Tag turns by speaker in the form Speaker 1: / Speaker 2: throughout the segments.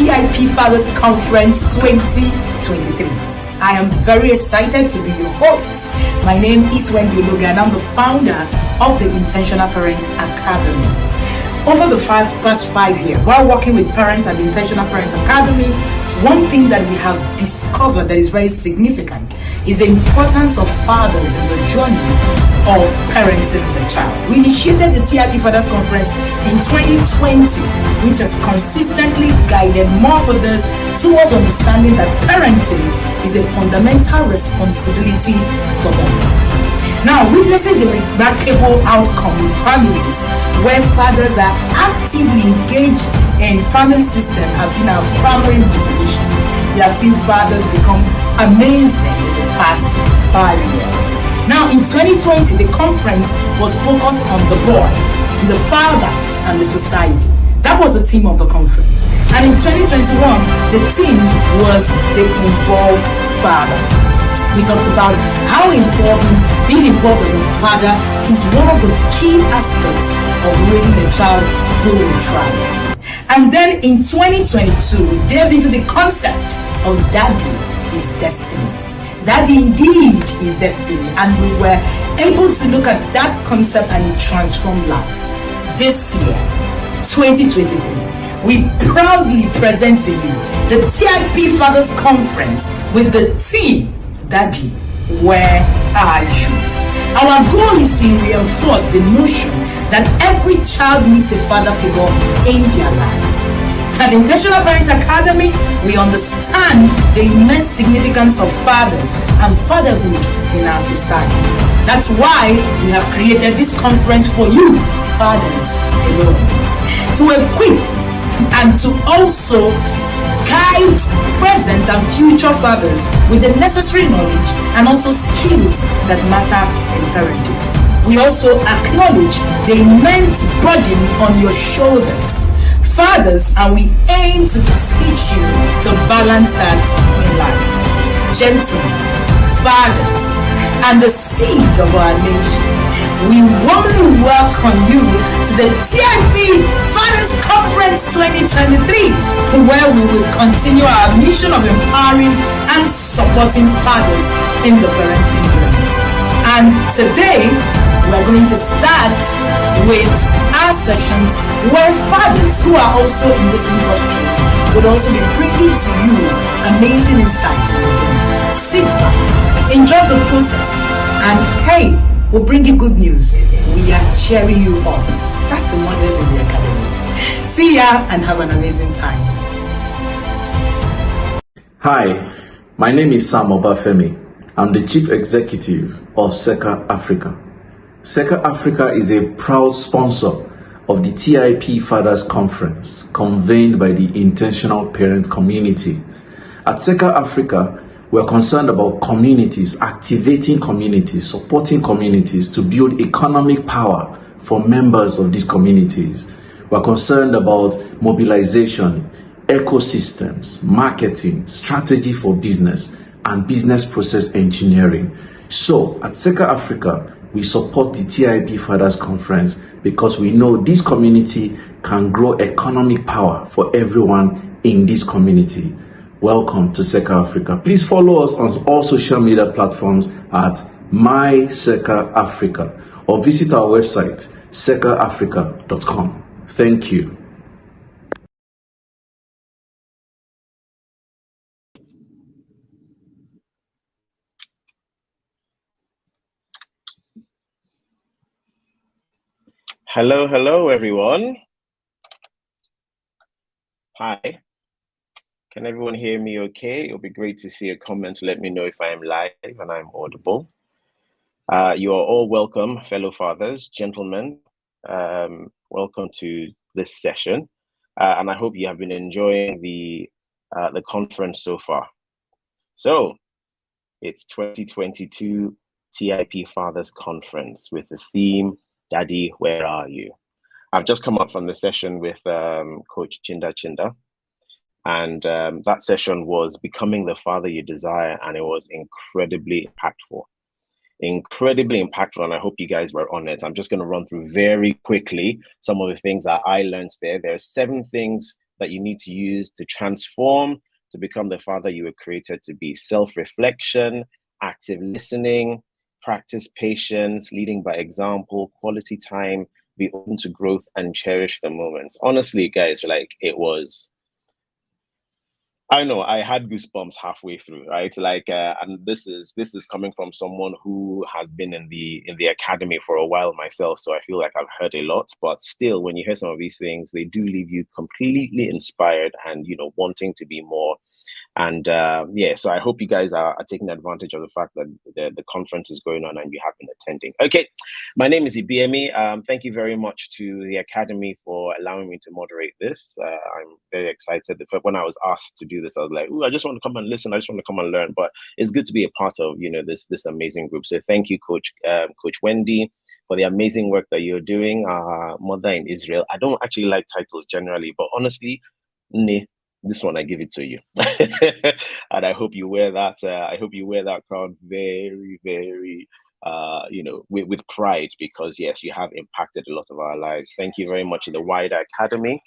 Speaker 1: TIP Fathers Conference 2023. I am very excited to be your host. My name is Wendy Logan and I'm the founder of the Intentional Parent Academy. Over the past 5 years, while working with parents at the Intentional Parent Academy, one thing that we have discovered that is very significant is the importance of fathers in the journey of parenting the child. We initiated the TIP Fathers Conference in 2020, which has consistently guided more fathers towards understanding that parenting is a fundamental responsibility for them. Now, witnessing the remarkable outcome with families where fathers are actively engaged in family system have been our primary motivation. We have seen fathers become amazing in the past 5 years. Now, in 2020, the conference was focused on the boy, the father, and the society. That was the theme of the conference. And in 2021, the theme was the involved father. We talked about how being involved as a father is one of the key aspects of raising a child who will thrive. And then in 2022, we delved into the concept of daddy is destiny. Daddy indeed is destiny, and we were able to look at that concept and it transformed life. This year, 2023, we proudly present to you the TIP Fathers Conference with the theme, Daddy, where are you? Our goal is to reinforce the notion that every child needs a father figure in their lives. At Intentional Parent Academy, we understand the immense significance of fathers and fatherhood in our society. That's why we have created this conference for you, fathers alone, to equip and to also guide present and future fathers with the necessary knowledge and also skills that matter in parenting. We also acknowledge the immense burden on your shoulders, fathers, and we aim to teach you to balance that in life. Gentlemen, fathers, and the seed of our nation, we warmly welcome you to the TIP Fathers Conference 2023, where we will continue our mission of empowering and supporting fathers in the parenting journey. And today, we're going to start with our sessions where fathers who are also in this industry would also be bringing to you amazing insight. Sit back, enjoy the process, and hey, we'll bring you good news. We are cheering you up. That's the wonders in the academy. See ya and have an amazing time.
Speaker 2: Hi, my name is Sam Obafemi. I'm the Chief Executive of SECA Africa. SECA Africa is a proud sponsor of the TIP Fathers Conference convened by the Intentional Parent community. At SECA Africa, we are concerned about communities, activating communities, supporting communities to build economic power for members of these communities. We are concerned about mobilization, ecosystems, marketing, strategy for business, and business process engineering. So at SECA Africa, we support the TIP Fathers Conference because we know this community can grow economic power for everyone in this community. Welcome to SECA Africa. Please follow us on all social media platforms at MySECA Africa or visit our website, secaafrica.com. Thank you.
Speaker 3: Hello, everyone. Hi. Can everyone hear me okay? It'll be great to see a comment to let me know if I am live and I'm audible. You are all welcome, fellow fathers, gentlemen. Welcome to this session. And I hope you have been enjoying the conference so far. So it's 2022 TIP Fathers Conference with the theme, Daddy, where are you? I've just come up from the session with Coach Chinda. And that session was Becoming the Father You Desire, and it was incredibly impactful. And I hope you guys were on it. I'm just going to run through very quickly some of the things that I learned there. There are 7 things that you need to use to transform to become the father you were created to be. Self-reflection, active listening, practice patience, leading by example, quality time, be open to growth, and cherish the moments. Honestly, guys, like it was, I know I had goosebumps halfway through, right? Like, and this is coming from someone who has been in the academy for a while myself. So I feel like I've heard a lot, but still, when you hear some of these things, they do leave you completely inspired and wanting to be more. And yeah, so I hope you guys are taking advantage of the fact that the conference is going on and you have been attending. Okay, my name is Ibiemi. Thank you very much to the Academy for allowing me to moderate this. I'm very excited. When I was asked to do this, I was like, "Ooh, I just want to come and listen. I just want to come and learn." But it's good to be a part of this amazing group. So thank you, Coach Wendy, for the amazing work that you're doing. Mother in Israel. I don't actually like titles generally, but honestly, this one I give it to you. And I hope you wear that. I hope you wear that crown very, very, with pride, because yes, you have impacted a lot of our lives. Thank you very much to the Wider Academy,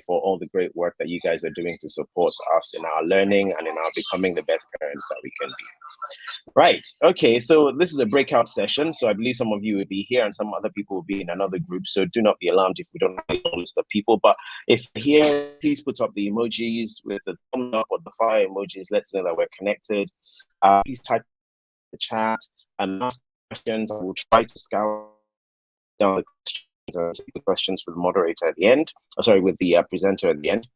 Speaker 3: for all the great work that you guys are doing to support us in our learning and in our becoming the best parents that we can be. Right. Okay. So this is a breakout session. So I believe some of you will be here and some other people will be in another group. So do not be alarmed if we don't have a list of people. But if you're here, please put up the emojis with the thumb up or the fire emojis. Let's know that we're connected. Please type in the chat and ask questions. I will try to scout down the questions and take the questions with the moderator at the end. With the presenter at the end.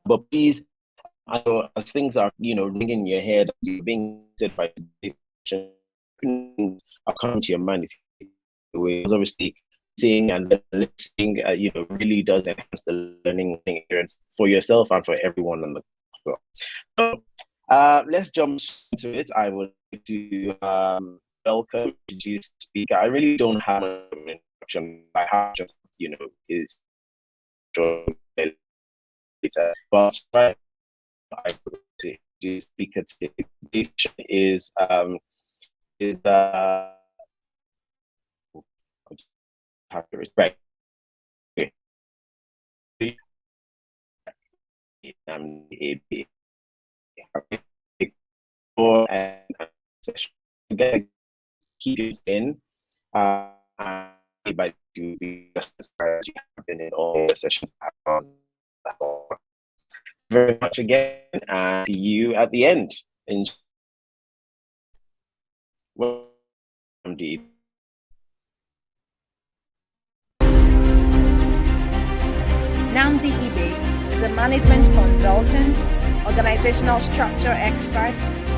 Speaker 3: But please, I know as things are, ringing in your head, you're being said by are coming to your mind. Because obviously, seeing and then listening, really does enhance the learning experience for yourself and for everyone on the call. So, let's jump into it. I would like to welcome the speaker. I really don't have an introduction. I have just, is later, but I would say the speaker today is right. And keep it in by to be as you have been in all the sessions very much again, and see you at the end.
Speaker 4: Namdi Ibe is a management consultant, organizational structure expert,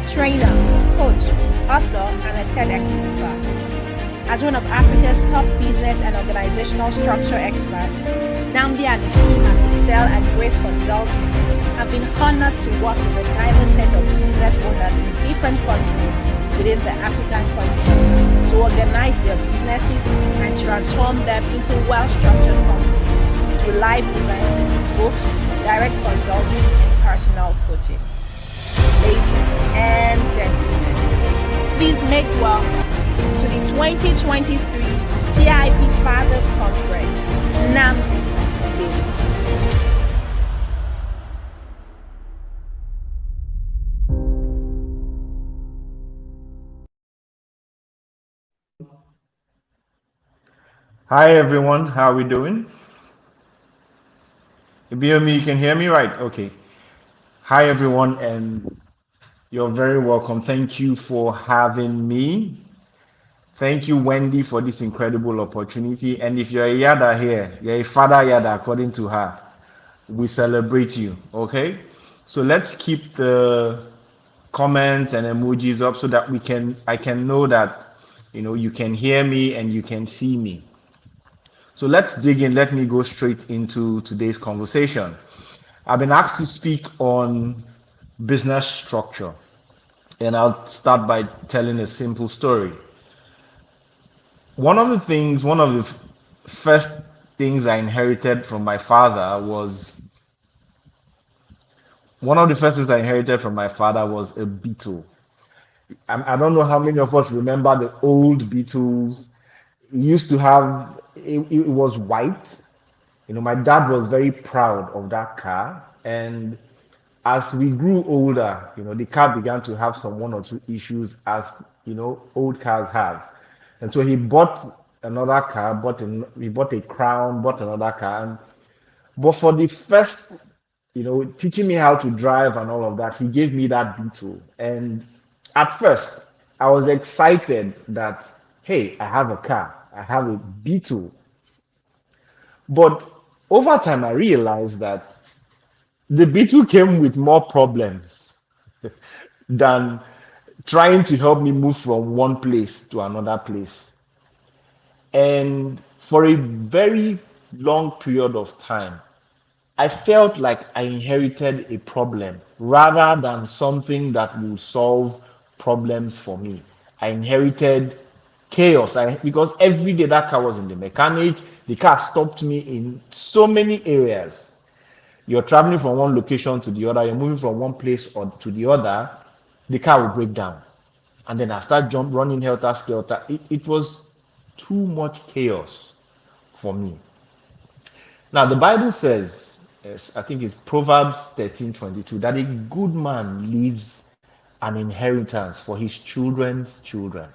Speaker 4: trainer, coach, author, and a TEDx speaker. As one of Africa's top business and organizational structure experts, Namdi and his team at Excel and Grace Consulting have been honored to work with a diverse set of business owners in different countries within the African continent to organize their businesses and transform them into well-structured companies through live events, books, direct consulting, and personal coaching. Ladies and gentlemen, please make welcome to the 2023 TIP Fathers Conference, Namdi Ibe.
Speaker 5: Hi everyone, how are we doing? Ibiemi, you can hear me right? Okay. Hi everyone, and you're very welcome. Thank you for having me. Thank you, Wendy, for this incredible opportunity. And if you're a Yada here, you're a father Yada, according to her, we celebrate you, okay? So let's keep the comments and emojis up so that I can know that you can hear me and you can see me. So let's dig in. Let me go straight into today's conversation. I've been asked to speak on business structure, and I'll start by telling a simple story. One of the first things I inherited from my father was a Beetle. I don't know how many of us remember the old Beetles. It used to have, it was white My dad was very proud of that car. And as we grew older, the car began to have some one or two issues, as old cars have. And so he bought another car, he bought a Crown, bought another car. But for the first, teaching me how to drive and all of that, he gave me that Beetle. And at first, I was excited that, hey, I have a car, I have a Beetle. But over time, I realized that the Beetle came with more problems than trying to help me move from one place to another place. And for a very long period of time, I felt like I inherited a problem rather than something that will solve problems for me. I inherited chaos because every day that car was in the mechanic, the car stopped me in so many areas. You're traveling from one location to the other, you're moving from one place or to the other, the car will break down. And then I start running helter skelter. It was too much chaos for me. Now, the Bible says, I think it's Proverbs 13:22, that a good man leaves an inheritance for his children's children.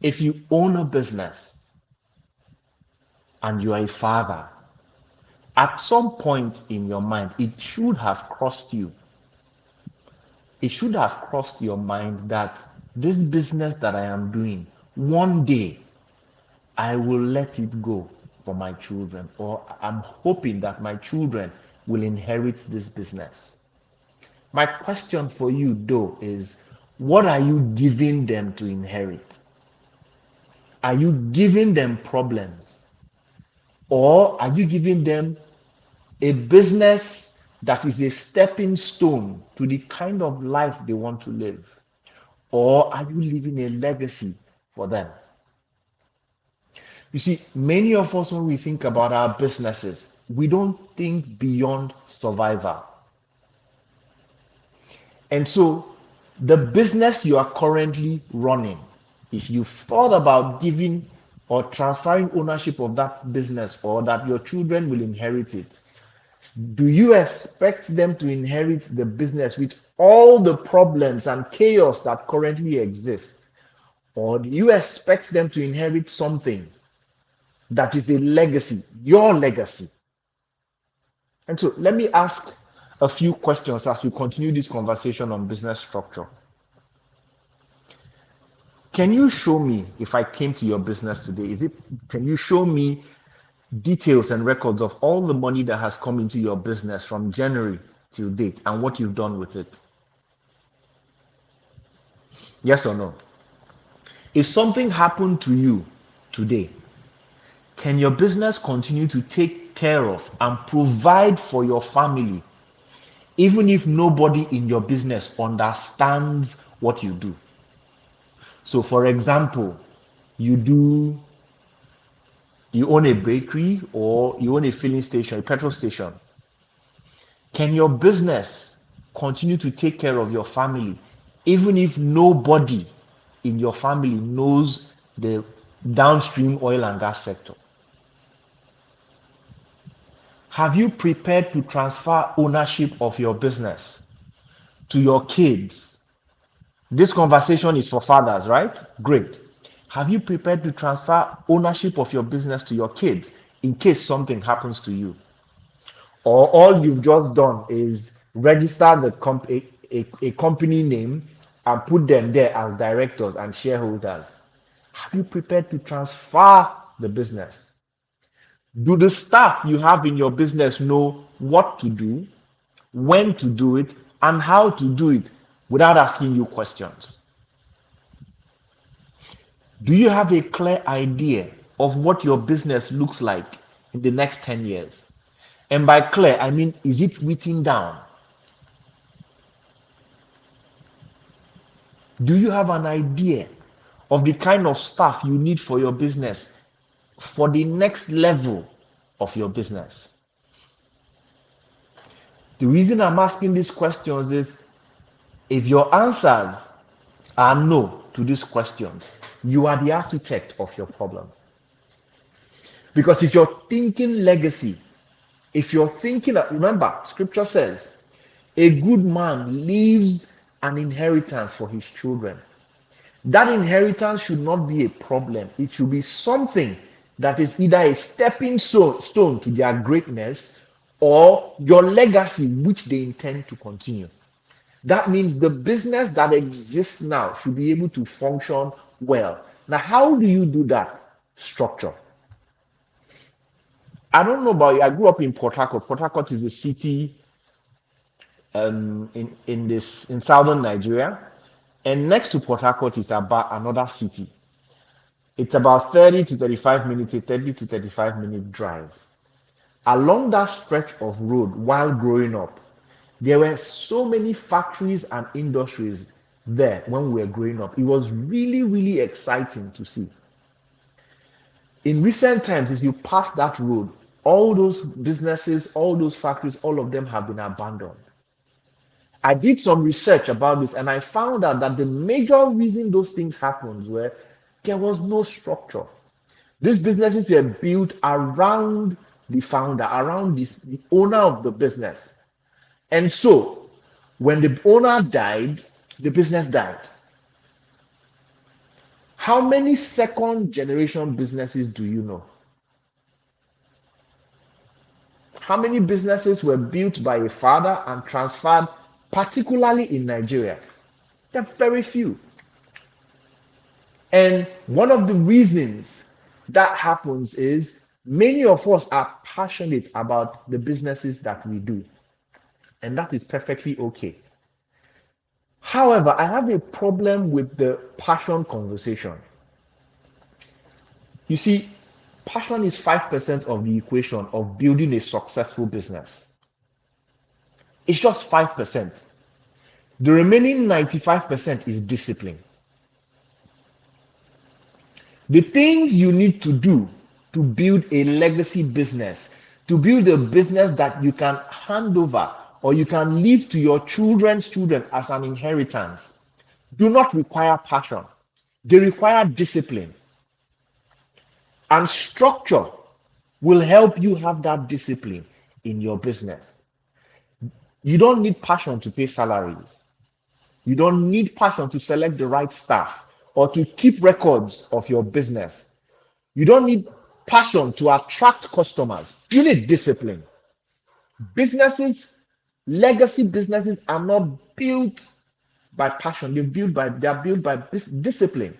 Speaker 5: If you own a business and you are a father, at some point in your mind, it should have crossed you. It should have crossed your mind that this business that I am doing, one day I will let it go for my children, or I'm hoping that my children will inherit this business. My question for you, though, is what are you giving them to inherit? Are you giving them problems? Or are you giving them a business that is a stepping stone to the kind of life they want to live? Or are you leaving a legacy for them? You see, many of us, when we think about our businesses, we don't think beyond survival. And so, the business you are currently running, if you thought about giving or transferring ownership of that business, or that your children will inherit it, do you expect them to inherit the business with all the problems and chaos that currently exists? Or do you expect them to inherit something that is a legacy, your legacy? And so let me ask a few questions as we continue this conversation on business structure. Can you show me, if I came to your business today, can you show me details and records of all the money that has come into your business from January till date and what you've done with it? Yes or no? If something happened to you today, can your business continue to take care of and provide for your family, even if nobody in your business understands what you do? So, for example, you own a bakery, or you own a filling station, a petrol station. Can your business continue to take care of your family, even if nobody in your family knows the downstream oil and gas sector? Have you prepared to transfer ownership of your business to your kids? This conversation is for fathers, right? Great. Have you prepared to transfer ownership of your business to your kids in case something happens to you? Or all you've just done is register a company name and put them there as directors and shareholders? Have you prepared to transfer the business? Do the staff you have in your business know what to do, when to do it, and how to do it without asking you questions? Do you have a clear idea of what your business looks like in the next 10 years? And by clear, I mean, is it written down? Do you have an idea of the kind of staff you need for your business for the next level of your business? The reason I'm asking these questions is, if your answers are no to these questions, you are the architect of your problem. Because if you're thinking legacy, if you're thinking, remember, scripture says, a good man leaves an inheritance for his children. That inheritance should not be a problem. It should be something that is either a stepping stone to their greatness or your legacy, which they intend to continue. That means the business that exists now should be able to function well. Now, how do you do that? Structure. I don't know about you. I grew up in Port Harcourt. Port Harcourt is the city in southern Nigeria, and next to Port Harcourt is about another city. It's about 30 to 35 minutes, a 30 to 35 minute drive. Along that stretch of road, while growing up, there were so many factories and industries there when we were growing up. It was really, really exciting to see. In recent times, if you pass that road, all those businesses, all those factories, all of them have been abandoned. I did some research about this and I found out that the major reason those things happened were there was no structure. These businesses were built around the founder, around the owner of the business. And so when the owner died, the business died. How many second generation businesses do you know? How many businesses were built by a father and transferred, particularly in Nigeria? There are very few. And one of the reasons that happens is many of us are passionate about the businesses that we do. And that is perfectly okay. However, I have a problem with the passion conversation. You see, passion is 5% of the equation of building a successful business. It's just 5%. The remaining 95% is discipline. The things you need to do to build a legacy business, to build a business that you can hand over or you can leave to your children's children as an inheritance, do not require passion. They require discipline. And structure will help you have that discipline in your business. You don't need passion to pay salaries. You don't need passion to select the right staff or to keep records of your business. You don't need passion to attract customers. You need discipline. Businesses, legacy businesses are not built by passion. They are built by discipline.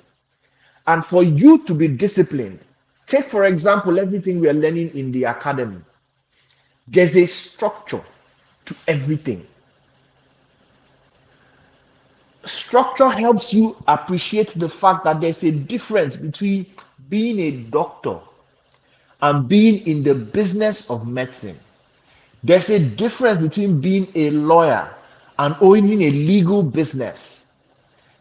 Speaker 5: And for you to be disciplined, take for example everything we are learning in the academy. There's a structure to everything. Structure helps you appreciate the fact that there's a difference between being a doctor and being in the business of medicine. There's a difference between being a lawyer and owning a legal business.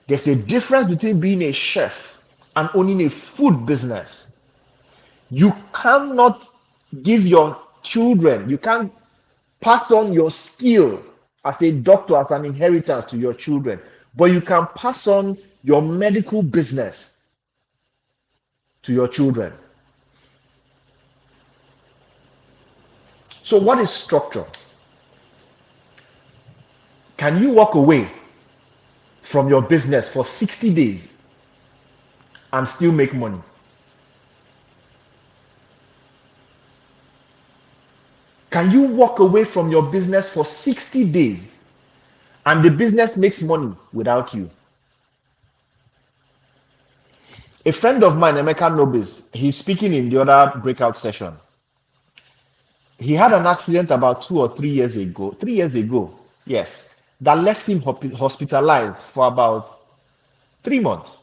Speaker 5: There's a difference between being a chef and owning a food business. You cannot give your children, you can't pass on your skill as a doctor as an inheritance to your children, but you can pass on your medical business to your children. So what is structure? Can you walk away from your business for 60 days and still make money? Can you walk away from your business for 60 days and the business makes money without you? A friend of mine, Emeka Nobis, he's speaking in the other breakout session. He had an accident about 2 or 3 years ago. 3 years ago, yes, that left him hospitalized for about 3 months.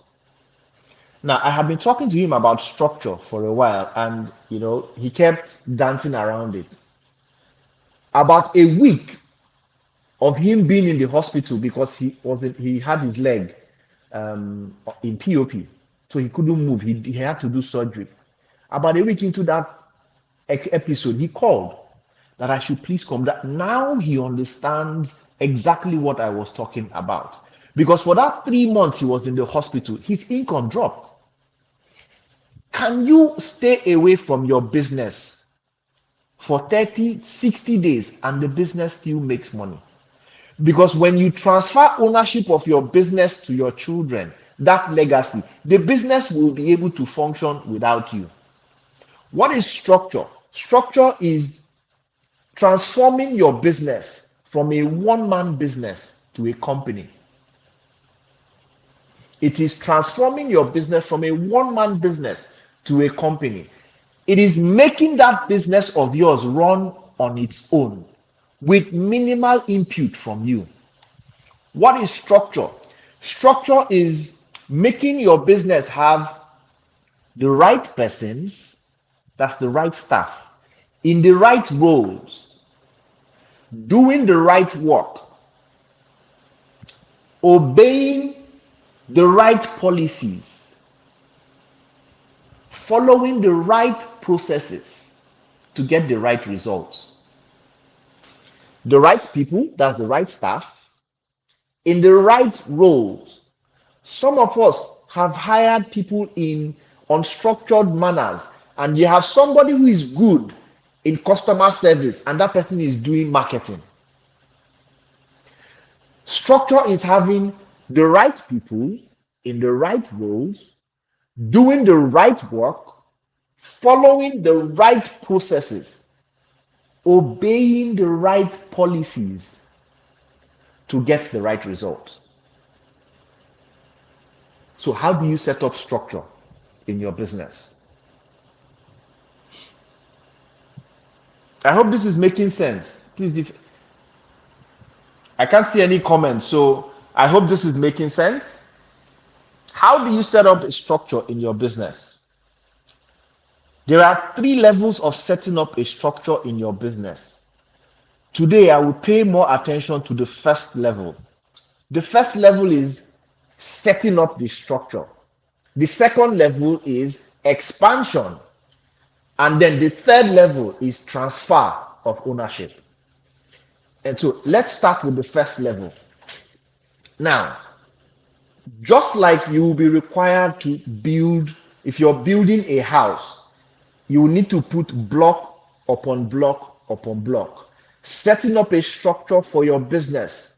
Speaker 5: Now, I have been talking to him about structure for a while, and he kept dancing around it. About a week of him being in the hospital because he had his leg in POP, so he couldn't move. He had to do surgery. About a week into that episode, he called that I should please come. That now he understands exactly what I was talking about, because for that 3 months he was in the hospital, his income dropped. Can you stay away from your business for 30, 60 days and the business still makes money? Because when you transfer ownership of your business to your children, that legacy, the business will be able to function without you. What is structure? Structure is transforming your business from a one-man business to a company. It is transforming your business from a one-man business to a company. It is making that business of yours run on its own with minimal input from you. What is structure? Structure is making your business have the right persons, that's the right staff, in the right roles, doing the right work, obeying the right policies, following the right processes to get the right results. The right people, that's the right staff, in the right roles. Some of us have hired people in unstructured manners, and you have somebody who is good in customer service, and that person is doing marketing. Structure is having the right people in the right roles, doing the right work, following the right processes, obeying the right policies to get the right results. So how do you set up structure in your business? I hope this is making sense. Please, if I can't see any comments, so I hope this is making sense. How do you set up a structure in your business? There are 3 levels of setting up a structure in your business. Today, I will pay more attention to the first level. The first level is setting up the structure. The second level is expansion. And then the third level is transfer of ownership. And so let's start with the first level. Now, just like you will be required to build, if you're building a house, you will need to put block upon block upon block. Setting up a structure for your business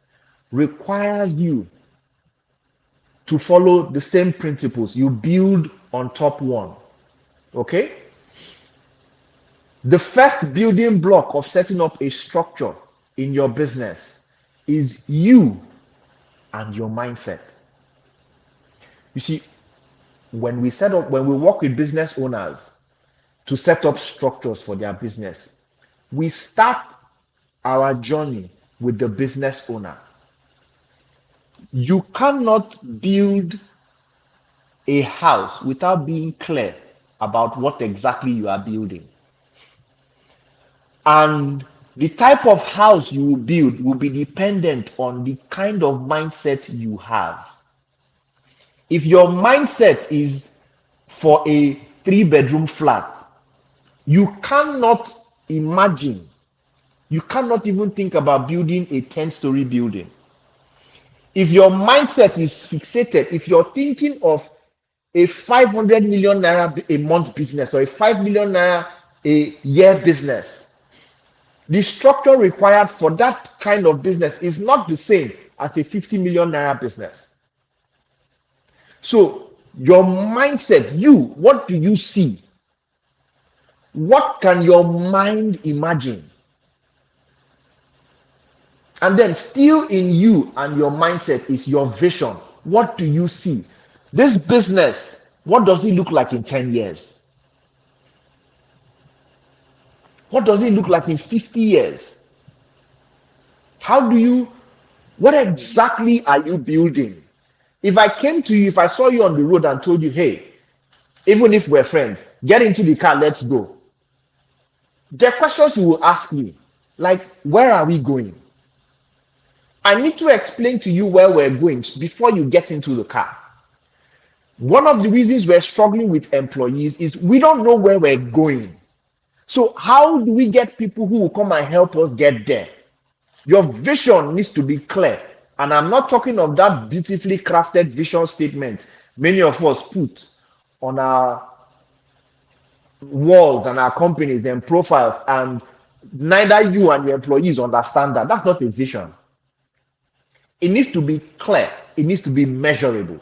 Speaker 5: requires you to follow the same principles. You build on top one. Okay? The first building block of setting up a structure in your business is you and your mindset. You see, when we work with business owners to set up structures for their business, we start our journey with the business owner. You cannot build a house without being clear about what exactly you are building. And the type of house you will build will be dependent on the kind of mindset you have. If your mindset is for a 3-bedroom flat, you cannot imagine, you cannot even think about building a 10-story building. If your mindset is fixated, if you're thinking of a 500 million naira a month business or a 5 million naira a year business, the structure required for that kind of business is not the same as a 50 million naira business. So your mindset, what do you see? What can your mind imagine? And then still in you and your mindset is your vision. What do you see? This business, what does it look like in 10 years? What does it look like in 50 years? What exactly are you building? If I came to you, if I saw you on the road and told you, hey, even if we're friends, get into the car, let's go. There are questions you will ask me, like, where are we going? I need to explain to you where we're going before you get into the car. One of the reasons we're struggling with employees is we don't know where we're going. So how do we get people who will come and help us get there? Your vision needs to be clear. And I'm not talking of that beautifully crafted vision statement many of us put on our walls and our companies and profiles, and neither you and your employees understand that. That's not a vision. It needs to be clear. It needs to be measurable.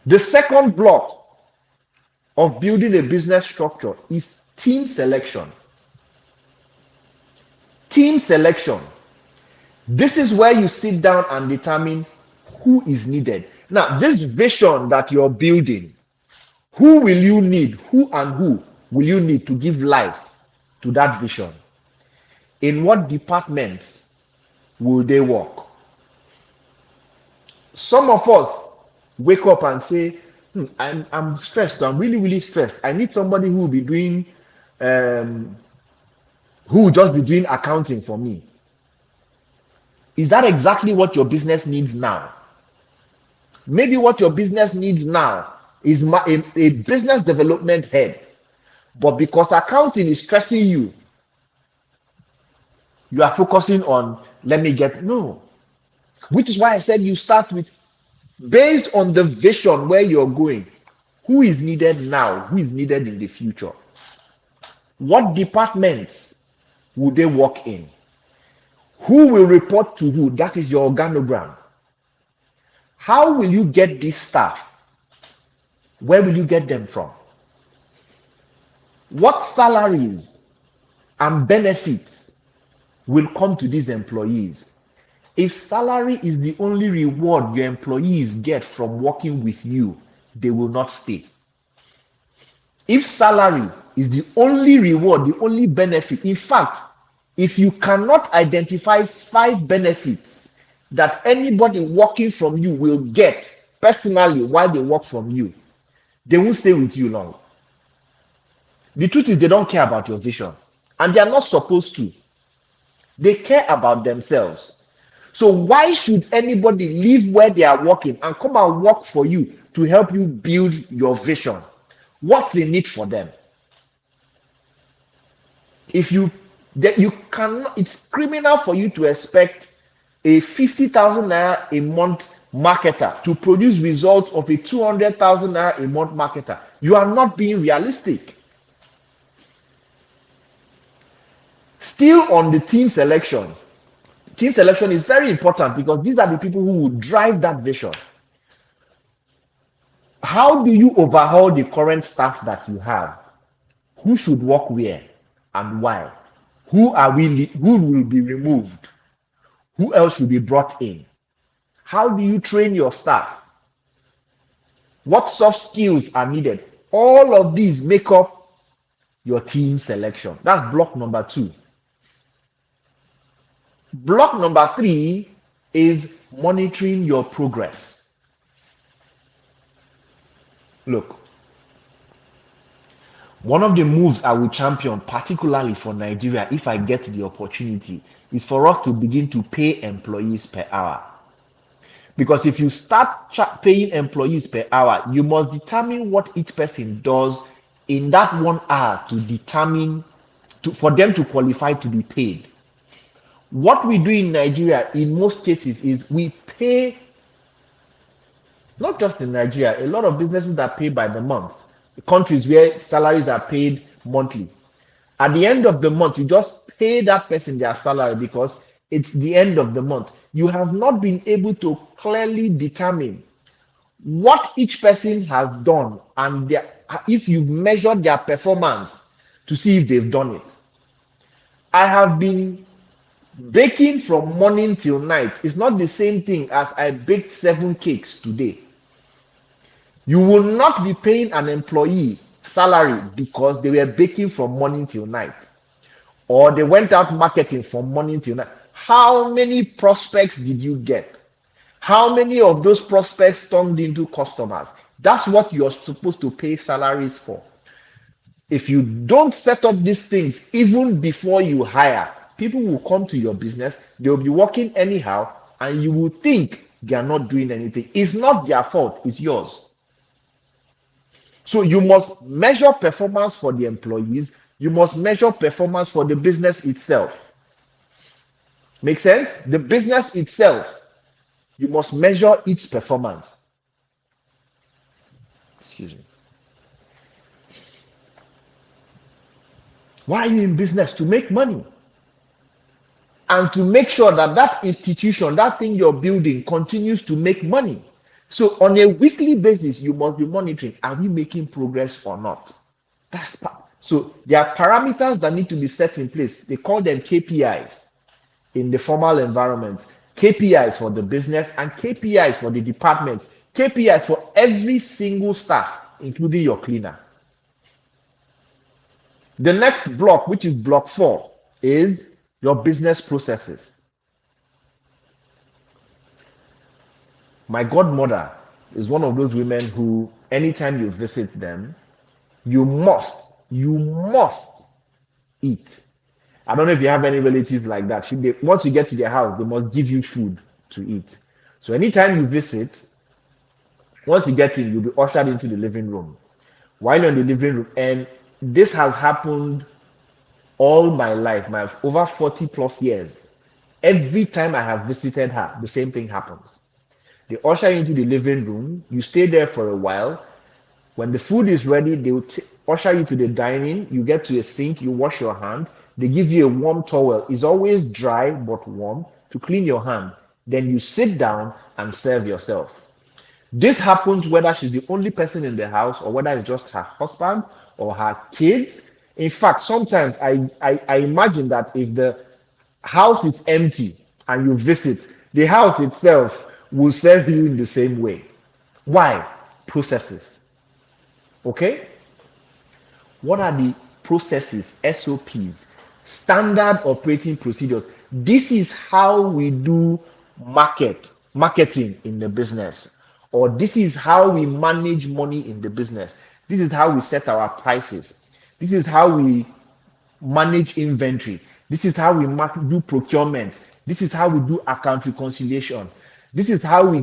Speaker 5: The second block of building a business structure is team selection. Team selection. This is where you sit down and determine who is needed. Now, this vision that you're building, who will you need? Who and who will you need to give life to that vision? In what departments will they work? Some of us wake up and say, I'm stressed. I'm really, really stressed. I need somebody who will be doing, who will just be doing accounting for me. Is that exactly what your business needs now? Maybe what your business needs now is a business development head. But because accounting is stressing you, you are focusing on, no. Which is why I said you start with, based on the vision where you're going, who is needed now? Who is needed in the future? What departments will they work in? Who will report to who? That is your organogram. How will you get this staff? Where will you get them from? What salaries and benefits will come to these employees? If salary is the only reward your employees get from working with you, they will not stay. If salary is the only reward, the only benefit, in fact, if you cannot identify 5 benefits that anybody working from you will get personally while they work from you, they won't stay with you long. The truth is, they don't care about your vision, and they are not supposed to. They care about themselves. So why should anybody leave where they are working and come and work for you to help you build your vision? What's in it for them? If you cannot, it's criminal for you to expect a 50,000 naira a month marketer to produce results of a 200,000 naira a month marketer. You are not being realistic. Still on the team selection. Team selection is very important because these are the people who will drive that vision. How do you overhaul the current staff that you have? Who should work where and why? Who will be removed? Who else should be brought in? How do you train your staff? What soft skills are needed? All of these make up your team selection. That's block number 2. Block number 3 is monitoring your progress. Look, one of the moves I will champion, particularly for Nigeria, if I get the opportunity, is for us to begin to pay employees per hour. Because if you start paying employees per hour, you must determine what each person does in that 1 hour to determine, for them to qualify to be paid. What we do in Nigeria in most cases is we pay, not just in Nigeria, a lot of businesses that pay by the month, countries where salaries are paid monthly. At the end of the month, you just pay that person their salary because it's the end of the month. You have not been able to clearly determine what each person has done and if you've measured their performance to see if they've done it. I have been baking from morning till night. It's not the same thing as I baked 7 cakes today. You will not be paying an employee salary because they were baking from morning till night, or they went out marketing from morning till night. How many prospects did you get? How many of those prospects turned into customers? That's what you're supposed to pay salaries for. If you don't set up these things even before you hire, people will come to your business, they'll be working anyhow, and you will think they are not doing anything. It's not their fault, it's yours. So you must measure performance for the employees, you must measure performance for the business itself. Make sense? The business itself, you must measure its performance. Excuse me. Why are you in business? To make money. And to make sure that that institution, that thing you're building continues to make money. So on a weekly basis, you must be monitoring, are we making progress or not? So there are parameters that need to be set in place. They call them KPIs in the formal environment. KPIs for the business and KPIs for the department. KPIs for every single staff, including your cleaner. The next block, which is block 4, is your business processes. My godmother is one of those women who, anytime you visit them, you must eat. I don't know if you have any relatives like that. Once you get to their house, they must give you food to eat. So anytime you visit, once you get in, you'll be ushered into the living room. While you're in the living room, and this has happened all my life, my over 40 plus years. Every time I have visited her, the same thing happens. They usher you into the living room, you stay there for a while. When the food is ready, they will usher you to the dining. You get to a sink, you wash your hand. They give you a warm towel. It's always dry but warm to clean your hand. Then you sit down and serve yourself. This happens whether she's the only person in the house or whether it's just her husband or her kids. In fact, sometimes I imagine that if the house is empty and you visit, the house itself will serve you in the same way. Why? Processes. Okay? What are the processes, SOPs, standard operating procedures? This is how we do marketing in the business, or this is how we manage money in the business. This is how we set our prices. This is how we manage inventory. This is how we do procurement. This is how we do account reconciliation. This is how we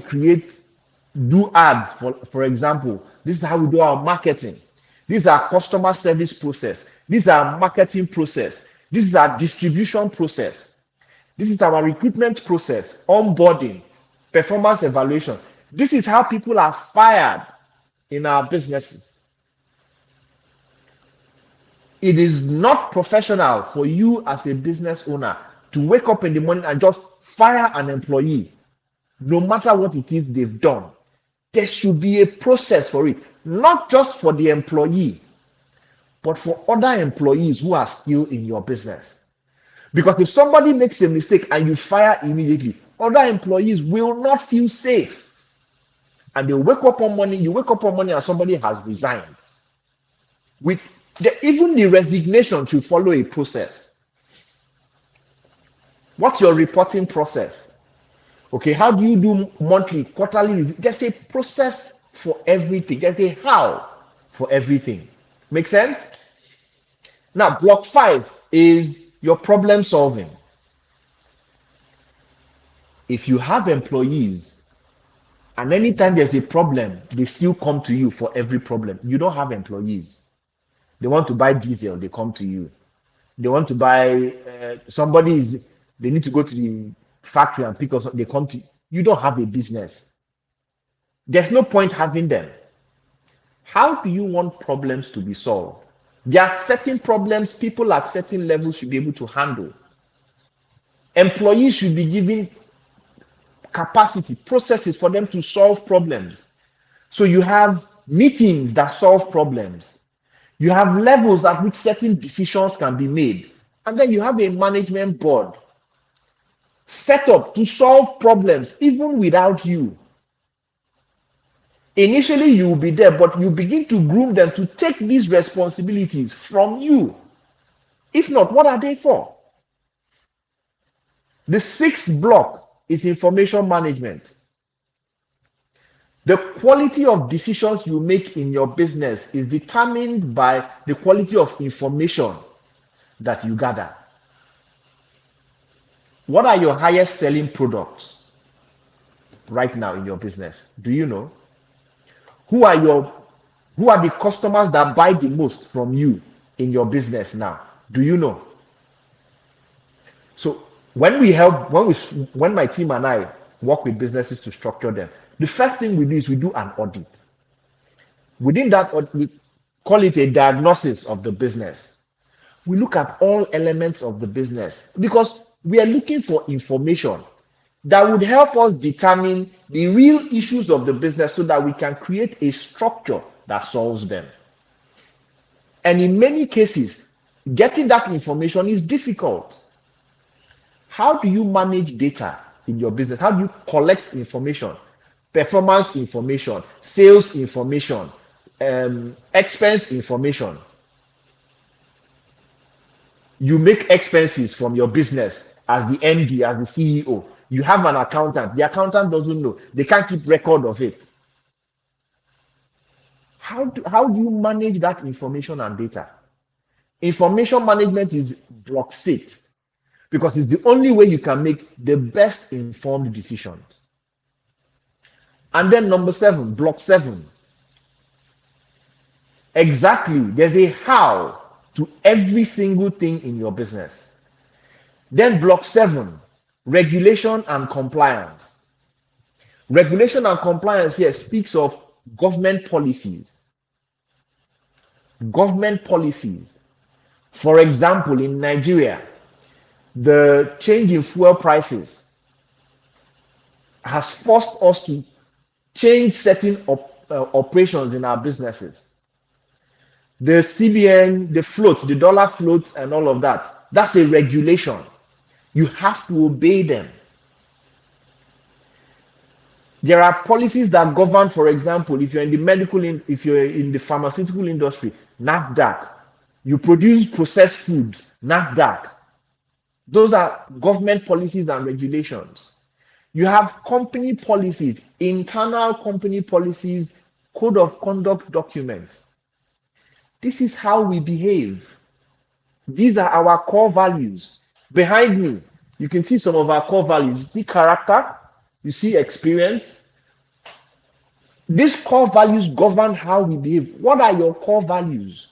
Speaker 5: do ads, for example. This is how we do our marketing. This is our customer service process. This is our marketing process. This is our distribution process. This is our recruitment process, onboarding, performance evaluation. This is how people are fired in our businesses. It is not professional for you as a business owner to wake up in the morning and just fire an employee, no matter what it is they've done. There should be a process for it, not just for the employee, but for other employees who are still in your business. Because if somebody makes a mistake and you fire immediately, other employees will not feel safe. And they wake up one morning, you wake up one morning and somebody has resigned. Even the resignation should follow a process. What's your reporting process? Okay, how do you do monthly, quarterly review? There's a process for everything. There's a how for everything. Make sense? Now, block 5 is your problem solving. If you have employees and anytime there's a problem, they still come to you for every problem, you don't have employees. They want to buy diesel, they come to you. They want to buy they need to go to the factory and pick up something, they come to you. You don't have a business. There's no point having them. How do you want problems to be solved? There are certain problems people at certain levels should be able to handle. Employees should be given capacity, processes for them to solve problems. So you have meetings that solve problems. You have levels at which certain decisions can be made. And then you have a management board set up to solve problems even without you. Initially, you will be there, but you begin to groom them to take these responsibilities from you. If not, what are they for? The 6th block is information management. The quality of decisions you make in your business is determined by the quality of information that you gather. What are your highest selling products right now in your business? Do you know? Who are the customers that buy the most from you in your business now? Do you know? So when my team and I work with businesses to structure them, the first thing we do is we do an audit. Within that audit, we call it a diagnosis of the business. We look at all elements of the business because we are looking for information that would help us determine the real issues of the business so that we can create a structure that solves them. And in many cases, getting that information is difficult. How do you manage data in your business? How do you collect information? Performance information, sales information, expense information. You make expenses from your business as the MD, as the CEO. You have an accountant. The accountant doesn't know. They can't keep record of it. How do you manage that information and data? Information management is block 6 because it's the only way you can make the best informed decisions. And then number 7, block 7. Exactly, there's a how to every single thing in your business. Then block 7, regulation and compliance. Regulation and compliance here speaks of government policies. Government policies. For example, in Nigeria, the change in fuel prices has forced us to change certain operations in our businesses. The CBN, the float, the dollar float, and all of that, that's a regulation. You have to obey them. There are policies that govern, for example, if you're in the if you're in the pharmaceutical industry, NAFDAC. You produce processed food, NAFDAC. Those are government policies and regulations. You have company policies, internal company policies, code of conduct documents. This is how we behave. These are our core values. Behind me, you can see some of our core values. You see character, you see experience. These core values govern how we behave. What are your core values?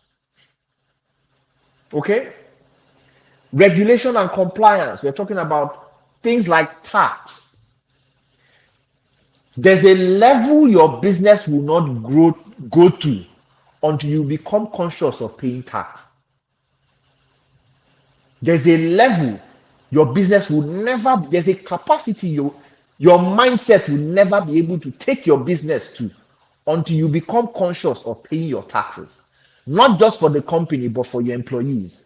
Speaker 5: Okay? Regulation and compliance. We're talking about things like tax. There's a level your business will not go to until you become conscious of paying tax. There's a level your business will never, there's a capacity your mindset will never be able to take your business to until you become conscious of paying your taxes. Not just for the company, but for your employees.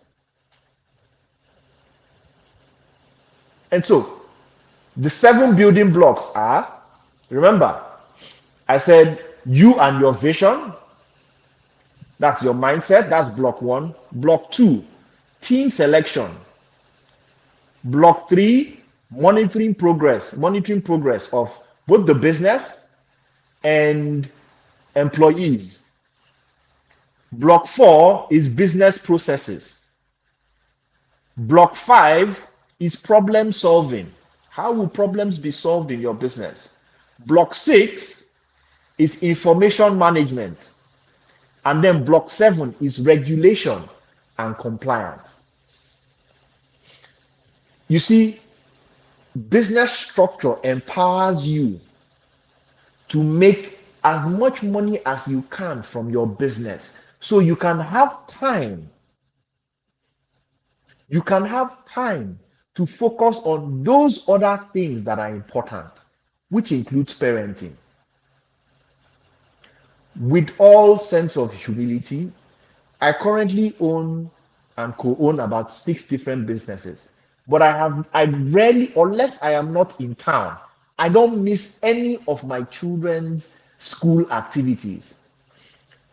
Speaker 5: And so, the 7 building blocks are, remember, I said you and your vision. That's your mindset. That's block 1. Block 2, team selection. Block 3, monitoring progress of both the business and employees. Block 4 is business processes. Block 5 is problem solving. How will problems be solved in your business? Block 6 is information management. And then block 7 is regulation and compliance. You see, business structure empowers you to make as much money as you can from your business so you can have time. You can have time to focus on those other things that are important, which includes parenting. With all sense of humility, I currently own and co-own about 6 different businesses. But I rarely, unless I am not in town, I don't miss any of my children's school activities,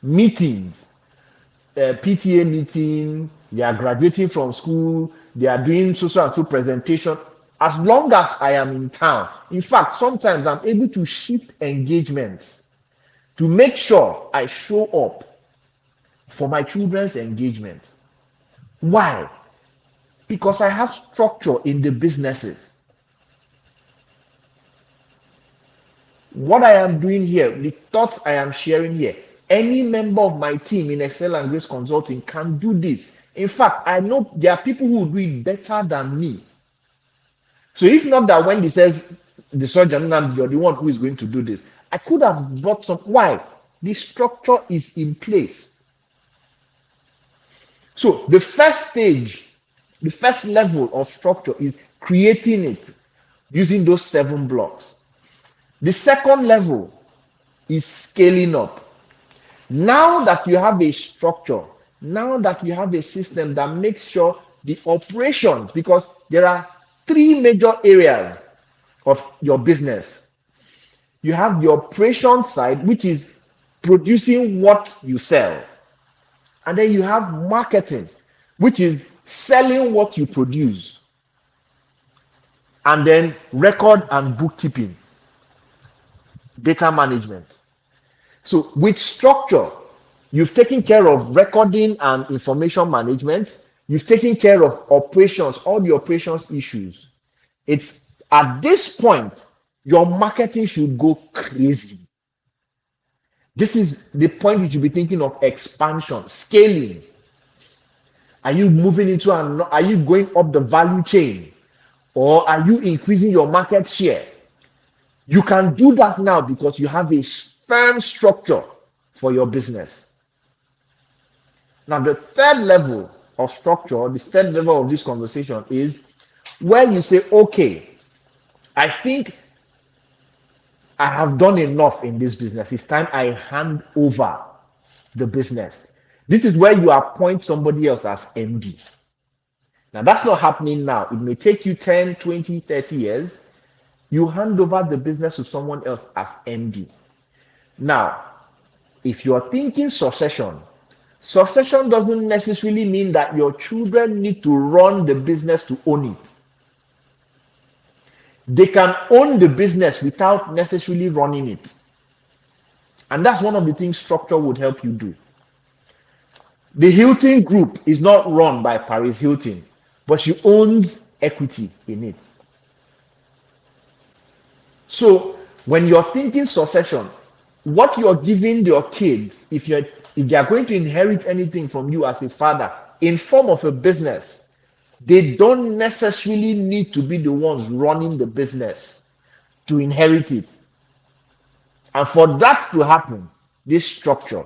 Speaker 5: meetings, PTA meeting, they are graduating from school, they are doing social and so presentation. As long as I am in town, in fact, sometimes I'm able to shift engagements to make sure I show up for my children's engagements. Why? Because I have structure in the businesses. What I am doing here, the thoughts I am sharing here, any member of my team in Excel and Grace Consulting can do this. In fact, I know there are people who will do it better than me. So if not that Wendy says, the surgeon, you're the one who is going to do this, I could have brought some. Why? The structure is in place. So the first stage, the first level of structure is creating it using those 7 blocks. The second level is scaling up. Now that you have a structure, now that you have a system that makes sure the operations, because there are 3 major areas of your business. You have the operation side, which is producing what you sell. And then you have marketing, which is selling what you produce. And then record and bookkeeping, data management. So with structure, you've taken care of recording and information management. You've taken care of operations, all the operations issues. It's at this point, your marketing should go crazy. This is the point you should be thinking of expansion, scaling. Are you moving into are you going up the value chain? Or are you increasing your market share? You can do that now because you have a firm structure for your business. Now, the third level of structure, the third level of this conversation is where you say, okay, I think I have done enough in this business. It's time I hand over the business. This is where you appoint somebody else as MD. Now, that's not happening now. It may take you 10, 20, 30 years. You hand over the business to someone else as MD. Now, if you're thinking succession doesn't necessarily mean that your children need to run the business to own it. They can own the business without necessarily running it. And that's one of the things structure would help you do. The Hilton Group is not run by Paris Hilton, but she owns equity in it. So when you're thinking succession, what you're giving your kids, if they are going to inherit anything from you as a father in form of a business, they don't necessarily need to be the ones running the business to inherit it. And for that to happen, this structure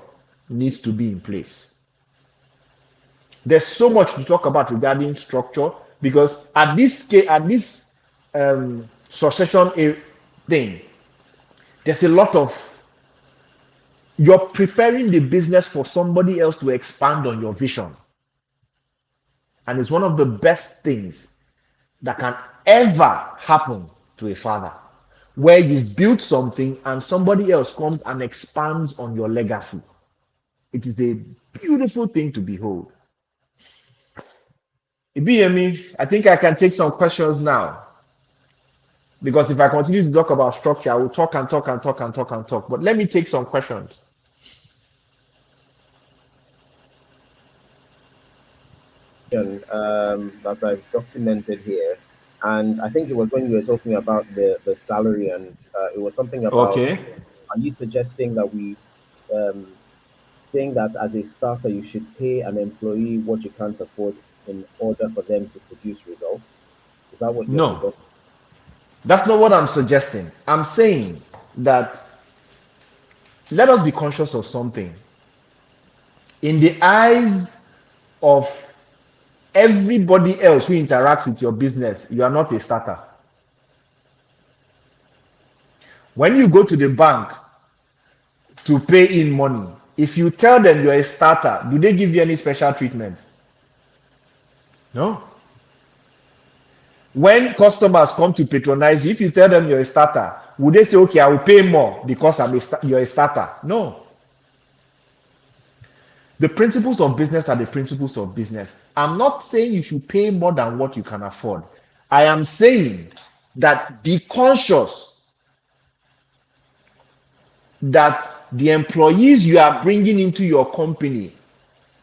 Speaker 5: needs to be in place. There's so much to talk about regarding structure, because at this succession thing, there's a lot of, you're preparing the business for somebody else to expand on your vision. And it's one of the best things that can ever happen to a father, where you've built something and somebody else comes and expands on your legacy. It is a beautiful thing to behold. Ibiyemi, I think I can take some questions now. Because if I continue to talk about structure, I will talk and talk and talk and talk and talk. But let me take some questions.
Speaker 3: That I've documented here, and I think it was when you were talking about the salary, and it was something about,
Speaker 5: okay,
Speaker 3: are you suggesting that we saying that as a starter you should pay an employee what you can't afford in order for them to produce results? Is that what you're suggesting?
Speaker 5: That's not what I'm suggesting. I'm saying that let us be conscious of something. In the eyes of everybody else who interacts with your business, you are not a starter. When you go to the bank to pay in money, if you tell them you're a starter, do they give you any special treatment? No. When customers come to patronize you, if you tell them you're a starter, would they say, okay, I will pay more because you're a starter? No. The principles of business are the principles of business. I'm not saying you should pay more than what you can afford. I am saying that be conscious that the employees you are bringing into your company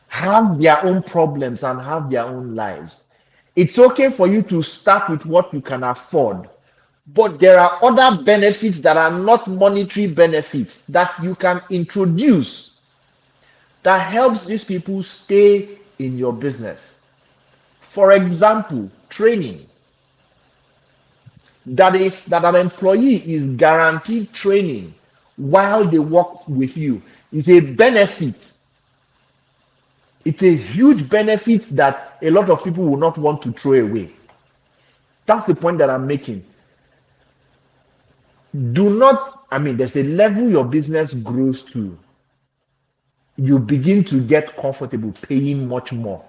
Speaker 5: have their own problems and have their own lives. It's okay for you to start with what you can afford, but there are other benefits that are not monetary benefits that you can introduce that helps these people stay in your business. For example, training. That is, that an employee is guaranteed training while they work with you is a benefit. It's a huge benefit that a lot of people will not want to throw away. That's the point that I'm making. There's a level your business grows to. You begin to get comfortable paying much more.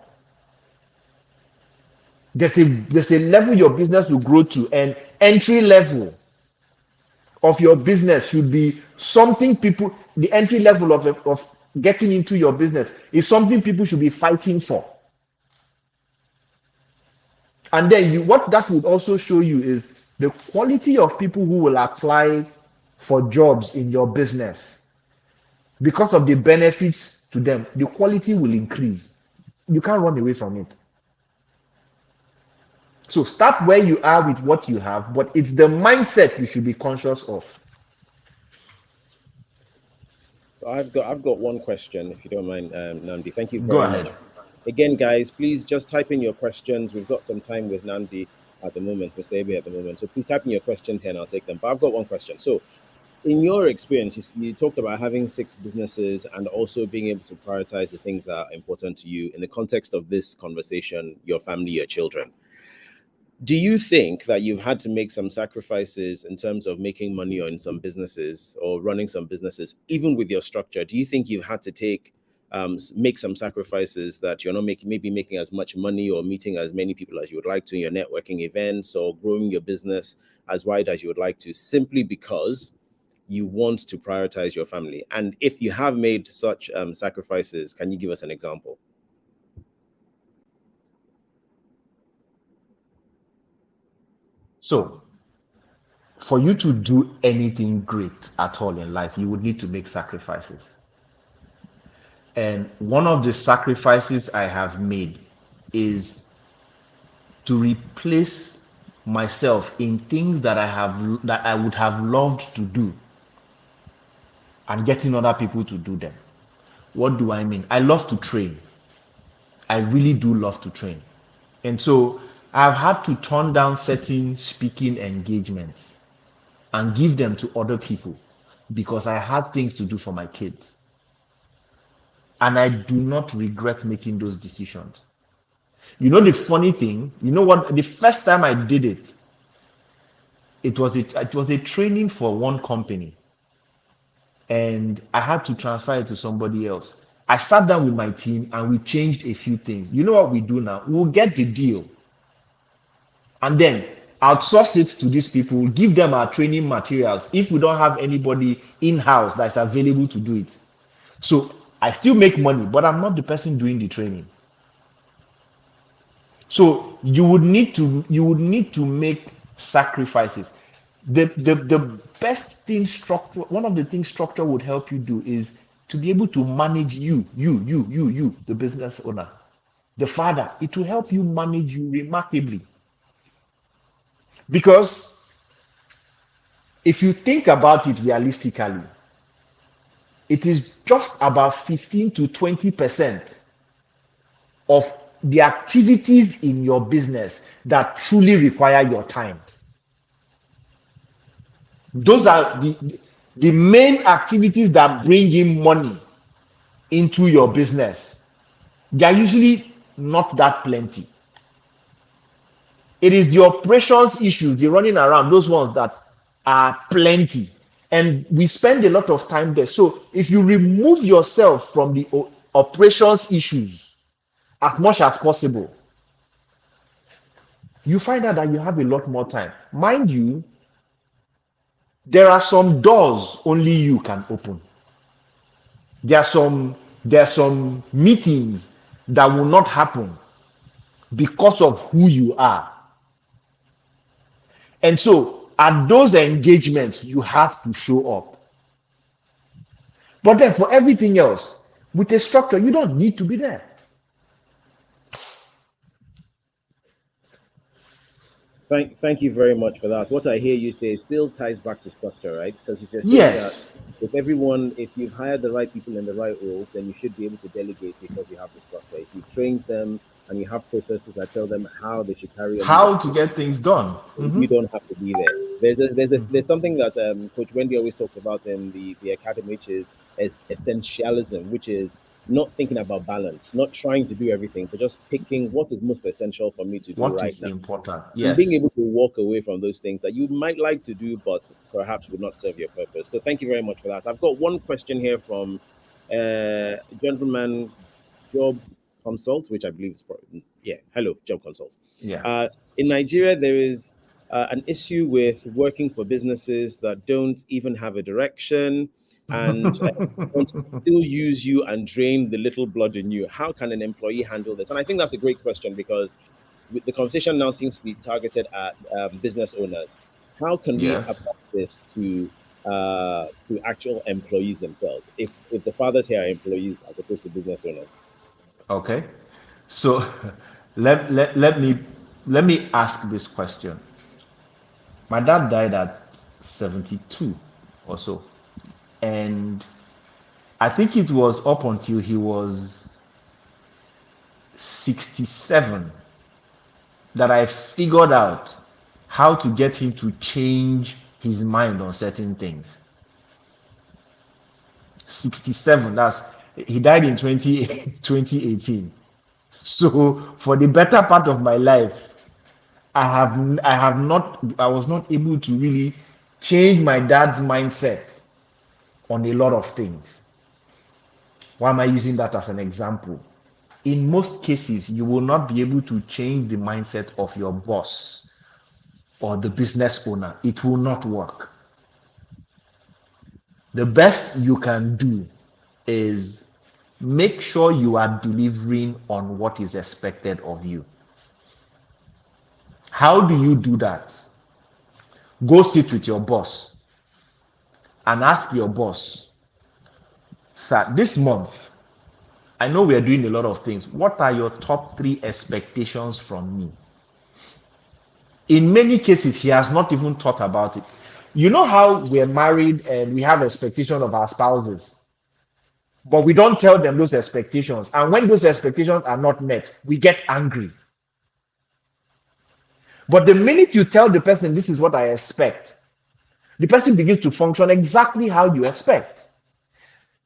Speaker 5: There's a level your business will grow to, and entry level of your business should be something the entry level of getting into your business is something people should be fighting for. And then what that would also show you is the quality of people who will apply for jobs in your business. Because of the benefits to them, the quality will increase. You can't run away from it. So start where you are with what you have, but it's the mindset you should be conscious of.
Speaker 3: So I've got one question, if you don't mind, Nandi. Thank you very
Speaker 5: Go ahead.
Speaker 3: much. Again, guys, please just type in your questions. We've got some time with Nandi at the moment, Mr. Ebe at the moment. So please type in your questions here and I'll take them. But I've got one question. So in your experience, you talked about having 6 businesses and also being able to prioritize the things that are important to you in the context of this conversation, your family, your children. Do you think that you've had to make some sacrifices in terms of making money on some businesses or running some businesses, even with your structure? Do you think you've had to make some sacrifices that you're not making as much money or meeting as many people as you would like to in your networking events or growing your business as wide as you would like to, simply because you want to prioritize your family? And if you have made such sacrifices, can you give us an example?
Speaker 5: So, for you to do anything great at all in life, you would need to make sacrifices. And one of the sacrifices I have made is to replace myself in things that I would have loved to do and getting other people to do them. What do I mean? I love to train. I really do love to train. And so I've had to turn down certain speaking engagements and give them to other people because I had things to do for my kids. And I do not regret making those decisions. You know the funny thing, you know what? The first time I did it, it was a training for one company. And I had to transfer it to somebody else. I sat down with my team and we changed a few things. You know what we do now? We'll get the deal and then outsource it to these people, give them our training materials if we don't have anybody in-house that's available to do it. So I still make money, but I'm not the person doing the training. So you would need to make sacrifices. The best thing structure, one of the things structure would help you do is to be able to manage you, the business owner, the father. It will help you manage you remarkably. Because if you think about it realistically, it is just about 15 to 20% of the activities in your business that truly require your time. Those are the main activities that bring in money into your business. They are usually not that plenty. It is the operations issues, the running around, those ones that are plenty. And we spend a lot of time there. So if you remove yourself from the operations issues as much as possible, you find out that you have a lot more time. Mind you, there are some doors only you can open. There are some meetings that will not happen because of who you are. And so at those engagements, you have to show up. But then for everything else, with a structure, you don't need to be there.
Speaker 3: Thank you very much for that. What I hear you say still ties back to structure, right? Because if you're saying that if you've hired the right people in the right roles, then you should be able to delegate because you have the structure. If you trained them and you have processes that tell them how they should carry on,
Speaker 5: how to get things done,
Speaker 3: you don't have to be there. There's something that Coach Wendy always talks about in the academy, which is essentialism, which is not thinking about balance, not trying to do everything, but just picking what is most essential for me to do
Speaker 5: What
Speaker 3: right
Speaker 5: is
Speaker 3: now.
Speaker 5: important?
Speaker 3: And being
Speaker 5: Yes.
Speaker 3: able to walk away from those things that you might like to do, but perhaps would not serve your purpose. So thank you very much for that. So I've got one question here from gentleman Job Consult, which I believe is probably, yeah, hello, Job Consult.
Speaker 5: Yeah.
Speaker 3: In Nigeria, there is an issue with working for businesses that don't even have a direction and want to still use you and drain the little blood in you. How can an employee handle this? And I think that's a great question because the conversation now seems to be targeted at business owners. How can we
Speaker 5: Yes.
Speaker 3: apply this to actual employees themselves? If the fathers here are employees as opposed to business owners.
Speaker 5: Okay. So let me ask this question. My dad died at 72 or so. And I think it was up until he was 67 that I figured out how to get him to change his mind on certain things. 67, that's he died in 2018. So for the better part of my life, I was not able to really change my dad's mindset on a lot of things. Why am I using that as an example? In most cases, you will not be able to change the mindset of your boss or the business owner. It will not work. The best you can do is make sure you are delivering on what is expected of you. How do you do that? Go sit with your boss and ask your boss, sir, this month, I know we are doing a lot of things. What are your top 3 expectations from me? In many cases, he has not even thought about it. You know how we're married and we have expectations of our spouses, but we don't tell them those expectations. And when those expectations are not met, we get angry. But the minute you tell the person, this is what I expect, the person begins to function exactly how you expect.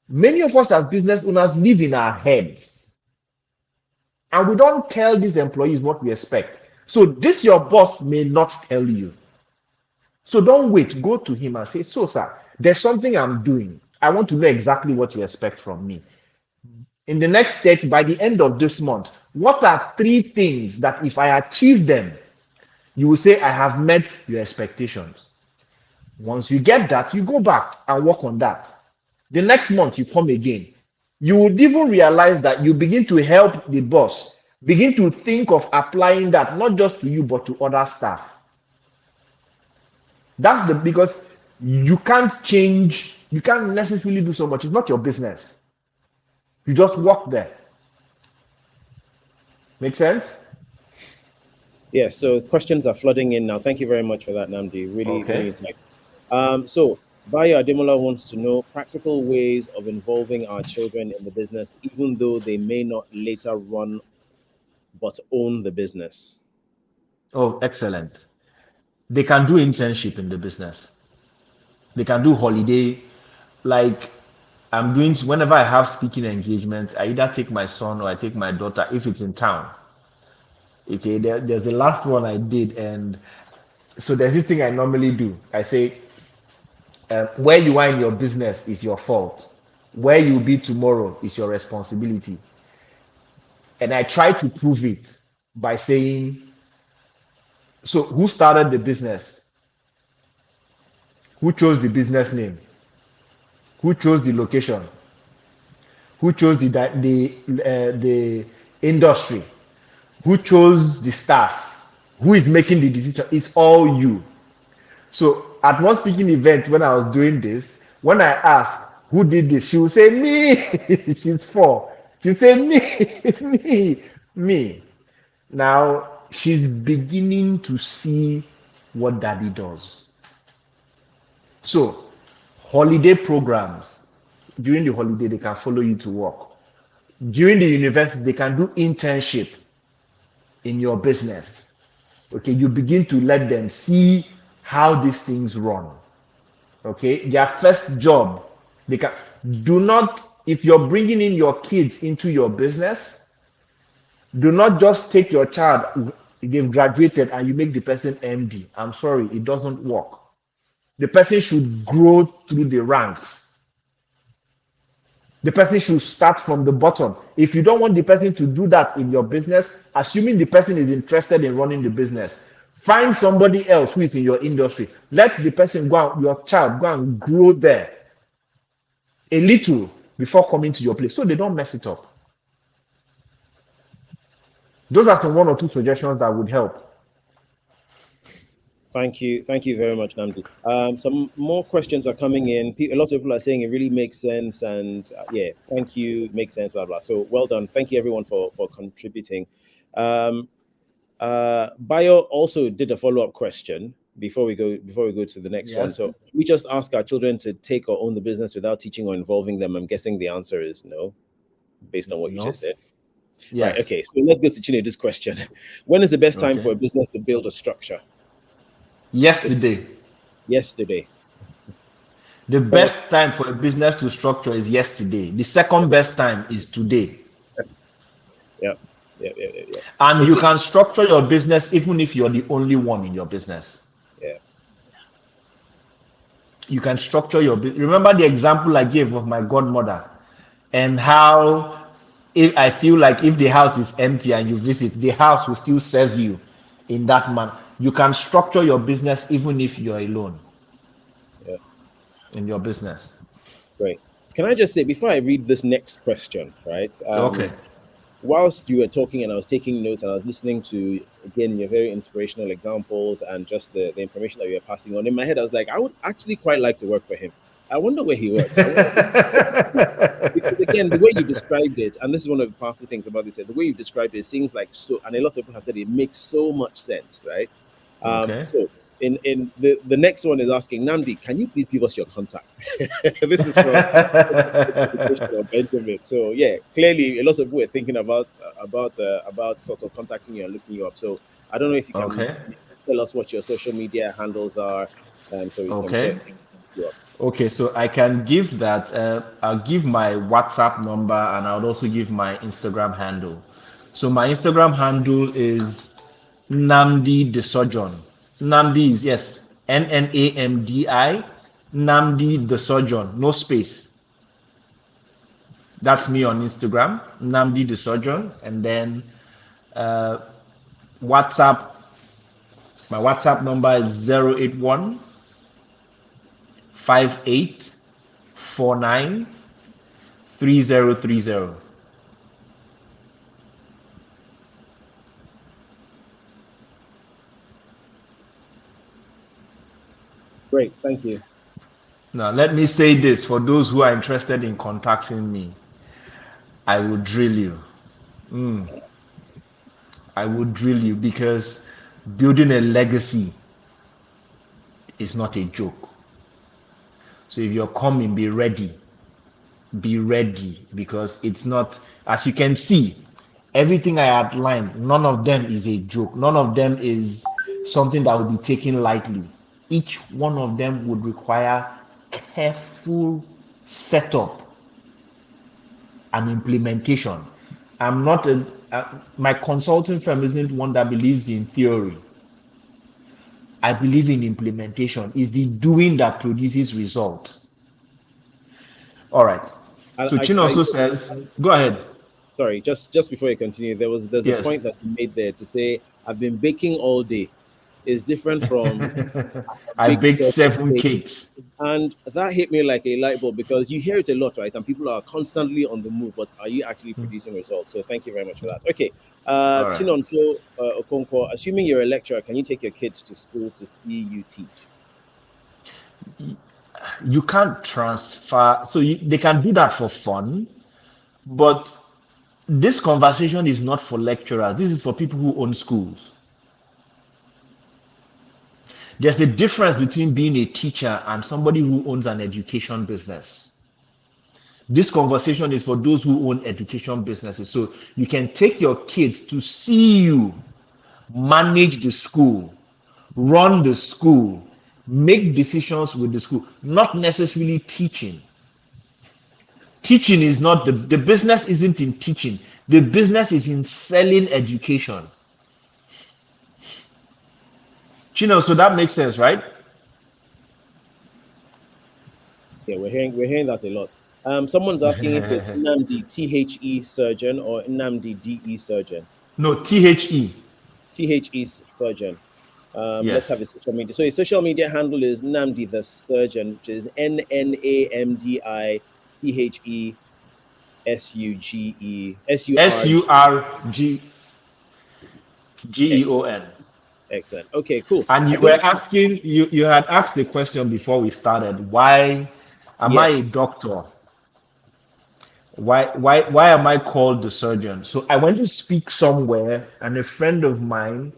Speaker 5: Many of us as business owners live in our heads, and we don't tell these employees what we expect. So this your boss may not tell you. So don't wait. Go to him and say, so sir, there's something I'm doing. I want to know exactly what you expect from me. In the next stage, by the end of this month, what are 3 things that if I achieve them, you will say I have met your expectations. Once you get that, you go back and work on that. The next month you come again. You would even realize that you begin to help the boss, begin to think of applying that not just to you but to other staff. Because you can't change, you can't necessarily do so much. It's not your business. You just work there. Make sense?
Speaker 3: Yeah, so questions are flooding in now. Thank you very much for that, Namdi. Really, really
Speaker 5: Okay.
Speaker 3: insightful. So Bayo Ademola wants to know practical ways of involving our children in the business, even though they may not later run but own the business.
Speaker 5: Oh, excellent. They can do internship in the business. They can do holiday. Like I'm doing, whenever I have speaking engagements, I either take my son or I take my daughter if it's in town. Okay, there's the last one I did, and so there's this thing I normally do. I say, where you are in your business is your fault. Where you'll be tomorrow is your responsibility. And I try to prove it by saying, so who started the business? Who chose the business name? Who chose the location? Who chose the industry? Who chose the staff? Who is making the decision? It's all you. So at one speaking event, when I was doing this, when I asked who did this, she would say me. She's 4. She'd say me. Now she's beginning to see what daddy does. So holiday programs, during the holiday, they can follow you to work. During the university, they can do internship in your business. Okay, you begin to let them see how these things run. Okay, their first job, they can do not if you're bringing in your kids into your business, do not just take your child, they've graduated, and you make the person MD. I'm sorry, it doesn't work. The person should grow through the ranks. The person should start from the bottom. If you don't want the person to do that in your business, assuming the person is interested in running the business, find somebody else who is in your industry. Let the person go out, your child go and grow there a little before coming to your place, so they don't mess it up. Those are some 1 or 2 suggestions that would help.
Speaker 3: Thank you very much, Namdi. Some more questions are coming in. A lot of people are saying it really makes sense, and yeah, thank you, makes sense, blah blah. So well done. Thank you everyone for contributing. Bayo also did a follow-up question before we go to the next one. So we just ask our children to take or own the business without teaching or involving them. I'm guessing the answer is no, based on what you just said. Yes. Right. Okay. So let's go to Chinedu's question. When is the best time for a business to build a structure?
Speaker 5: Yesterday. The best time for a business to structure is yesterday. The second best time is today.
Speaker 3: Yeah.
Speaker 5: And you can structure your business even if you're the only one in your business.
Speaker 3: Yeah.
Speaker 5: You can structure your business. Remember the example I gave of my godmother and how if I feel like if the house is empty and you visit, the house will still serve you in that manner. You can structure your business even if you're alone in your business.
Speaker 3: Great. Can I just say, before I read this next question, right? Whilst you were talking and I was taking notes and I was listening to, again, your very inspirational examples and just the information that you were passing on, in my head, I was like, I would actually quite like to work for him. I wonder where he works. Because again, the way you described it, and this is one of the powerful things about this, the way you described it seems like so, and a lot of people have said it makes so much sense, right? So in the next one is asking, Namdi, can you please give us your contact? This is from Benjamin. So yeah, clearly a lot of people are thinking about sort of contacting you and looking you up. So I don't know if you can tell us what your social media handles are, so we can set you up.
Speaker 5: Okay, so I can give that. I'll give my WhatsApp number and I'll also give my Instagram handle. So my Instagram handle is Namdi the Surgeon. Namdi is Nnamdi, Namdi the Surgeon, no space. That's me on Instagram, Namdi the Surgeon. And then WhatsApp, my WhatsApp number is 081 5849 3030.
Speaker 3: Great, thank you.
Speaker 5: Now, let me say this for those who are interested in contacting me. I will drill you. I will drill you because building a legacy is not a joke. So if you're coming, be ready. Be ready, because it's not, as you can see, everything I outlined, none of them is a joke. None of them is something that will be taken lightly. Each one of them would require careful setup and implementation. I'm not my consulting firm isn't one that believes in theory. I believe in implementation. It's the doing that produces results. All right. So Chin also says, go ahead.
Speaker 3: Sorry, just before you continue, there's a point that you made there to say, I've been baking all day. Is different from
Speaker 5: I baked 7 cakes.
Speaker 3: And that hit me like a light bulb, because you hear it a lot, right? And people are constantly on the move, but are you actually producing results? So thank you very much for that. Okay. Right. Chinonso Okonkwo, assuming you're a lecturer, can you take your kids to school to see you teach?
Speaker 5: You can't transfer, so they can do that for fun, but this conversation is not for lecturers. This is for people who own schools. There's a difference between being a teacher and somebody who owns an education business. This conversation is for those who own education businesses. So you can take your kids to see you manage the school, run the school, make decisions with the school, not necessarily teaching. Teaching is not the business isn't in teaching. The business is in selling education. Chino, so that makes sense, right?
Speaker 3: Yeah, we're hearing that a lot. Someone's asking if it's Nnamdi THE surgeon or Nnamdi DE surgeon.
Speaker 5: No, THE.
Speaker 3: THE surgeon. Let's have
Speaker 5: Yes.
Speaker 3: his social media. So his social media handle is Nnamdi the surgeon, which is
Speaker 5: SURGGEON.
Speaker 3: Excellent. Excellent. Okay, cool.
Speaker 5: And you were asking, you had asked the question before we started, why am I a doctor? Why am I called the surgeon? So I went to speak somewhere, and a friend of mine,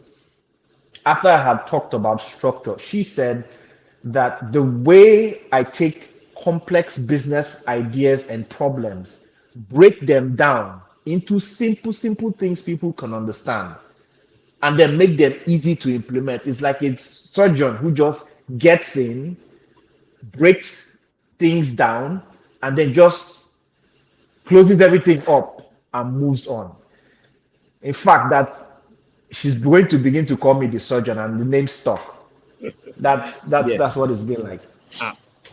Speaker 5: after I had talked about structure, she said that the way I take complex business ideas and problems, break them down into simple things people can understand, and then make them easy to implement. It's like a surgeon who just gets in, breaks things down, and then just closes everything up and moves on. In fact, that she's going to begin to call me the surgeon, and the name stuck. That's what it's been like.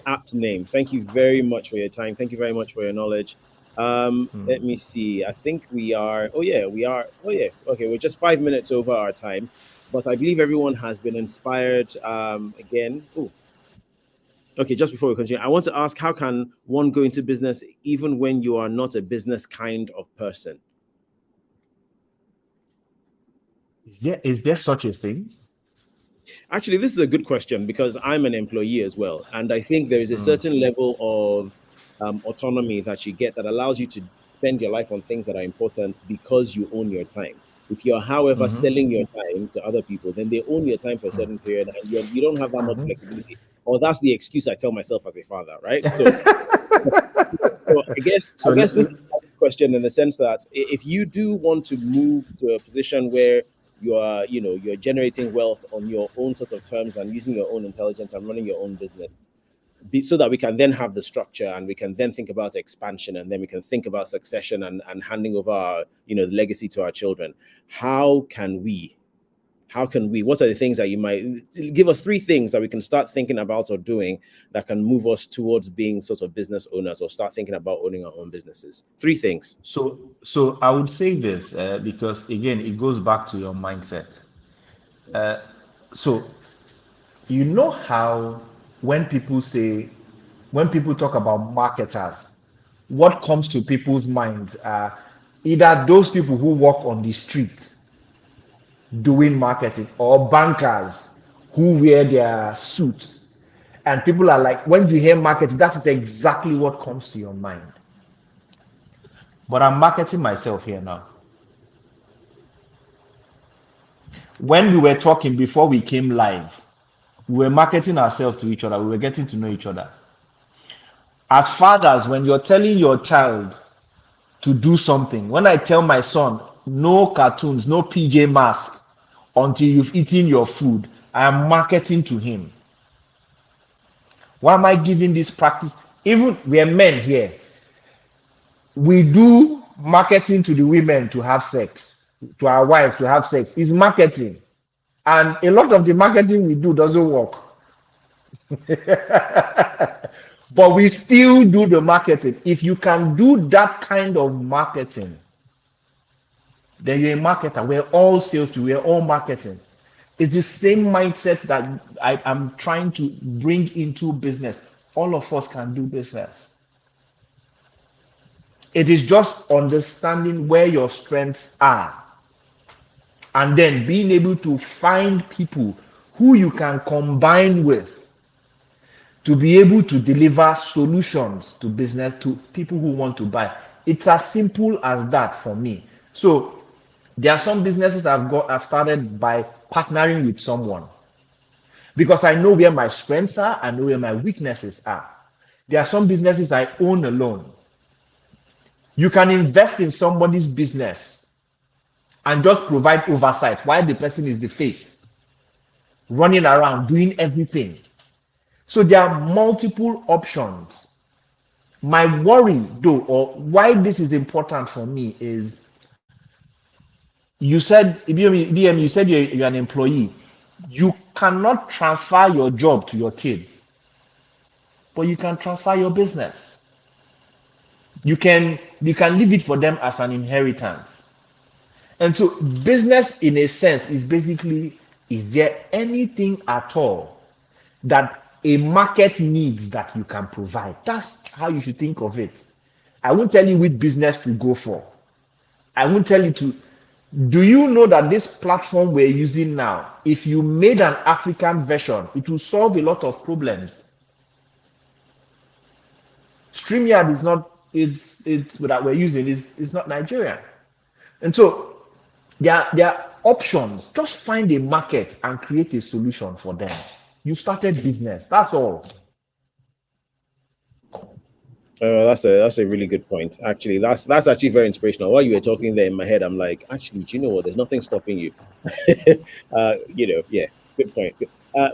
Speaker 3: Apt name. Thank you very much for your time. Thank you very much for your knowledge. Let me see. I think we are. Oh yeah, we are. Oh yeah. Okay, we're just 5 minutes over our time, but I believe everyone has been inspired. Again. Oh. Okay, just before we continue, I want to ask, how can one go into business even when you are not a business kind of person?
Speaker 5: Is there such a thing?
Speaker 3: Actually, this is a good question because I'm an employee as well. And I think there is a certain level of autonomy that you get that allows you to spend your life on things that are important because you own your time. If you're, however, selling your time to other people, then they own your time for a certain period and you don't have that much flexibility. Or that's the excuse I tell myself as a father, right? So, I guess this is a question in the sense that if you do want to move to a position where you're generating wealth on your own sort of terms and using your own intelligence and running your own business, so that we can then have the structure and we can then think about expansion and then we can think about succession and handing over our, the legacy to our children. How can we, what are the things that you might give us 3 things that we can start thinking about or doing that can move us towards being sort of business owners or start thinking about owning our own businesses? 3 things.
Speaker 5: So I would say this because again, it goes back to your mindset. So you know how when people talk about marketers, what comes to people's minds are either those people who walk on the street doing marketing or bankers who wear their suits. And people are like, when you hear marketing, that is exactly what comes to your mind. But I'm marketing myself here now. When we were talking before we came live, we were marketing ourselves to each other. We were getting to know each other. As fathers, when you're telling your child to do something, when I tell my son, no cartoons, no PJ mask until you've eaten your food, I am marketing to him. Why am I giving this practice? Even we are men here. We do marketing to the women to have sex, to our wives to have sex. It's marketing. And a lot of the marketing we do doesn't work. But we still do the marketing. If you can do that kind of marketing, then you're a marketer. We're all salespeople. We're all marketing. It's the same mindset that I'm trying to bring into business. All of us can do business. It is just understanding where your strengths are and then being able to find people who you can combine with to be able to deliver solutions to business to people who want to buy. It's as simple as that for me. So there are some businesses I've started by partnering with someone because I know where my strengths are, I know where my weaknesses are. There are some businesses I own alone. You can invest in somebody's business and just provide oversight while the person is the face, running around doing everything. So there are multiple options My worry, though, or why this is important for me is you said, BM, you said you're an employee. You cannot transfer your job to your kids, but you can transfer your business. You can leave it for them as an inheritance. And so business in a sense is basically, is there anything at all that a market needs that you can provide? That's how you should think of it. I won't tell you which business to go for. I won't tell you to. Do you know that this platform we're using now, if you made an African version, it will solve a lot of problems. StreamYard is not, it's that we're using is not Nigerian. And so there are options. Just find a market and create a solution for them. You started business. That's all.
Speaker 3: That's a really good point. Actually, that's actually very inspirational. While you were talking there in my head, I'm like, actually, do you know what? There's nothing stopping you. Yeah, good point.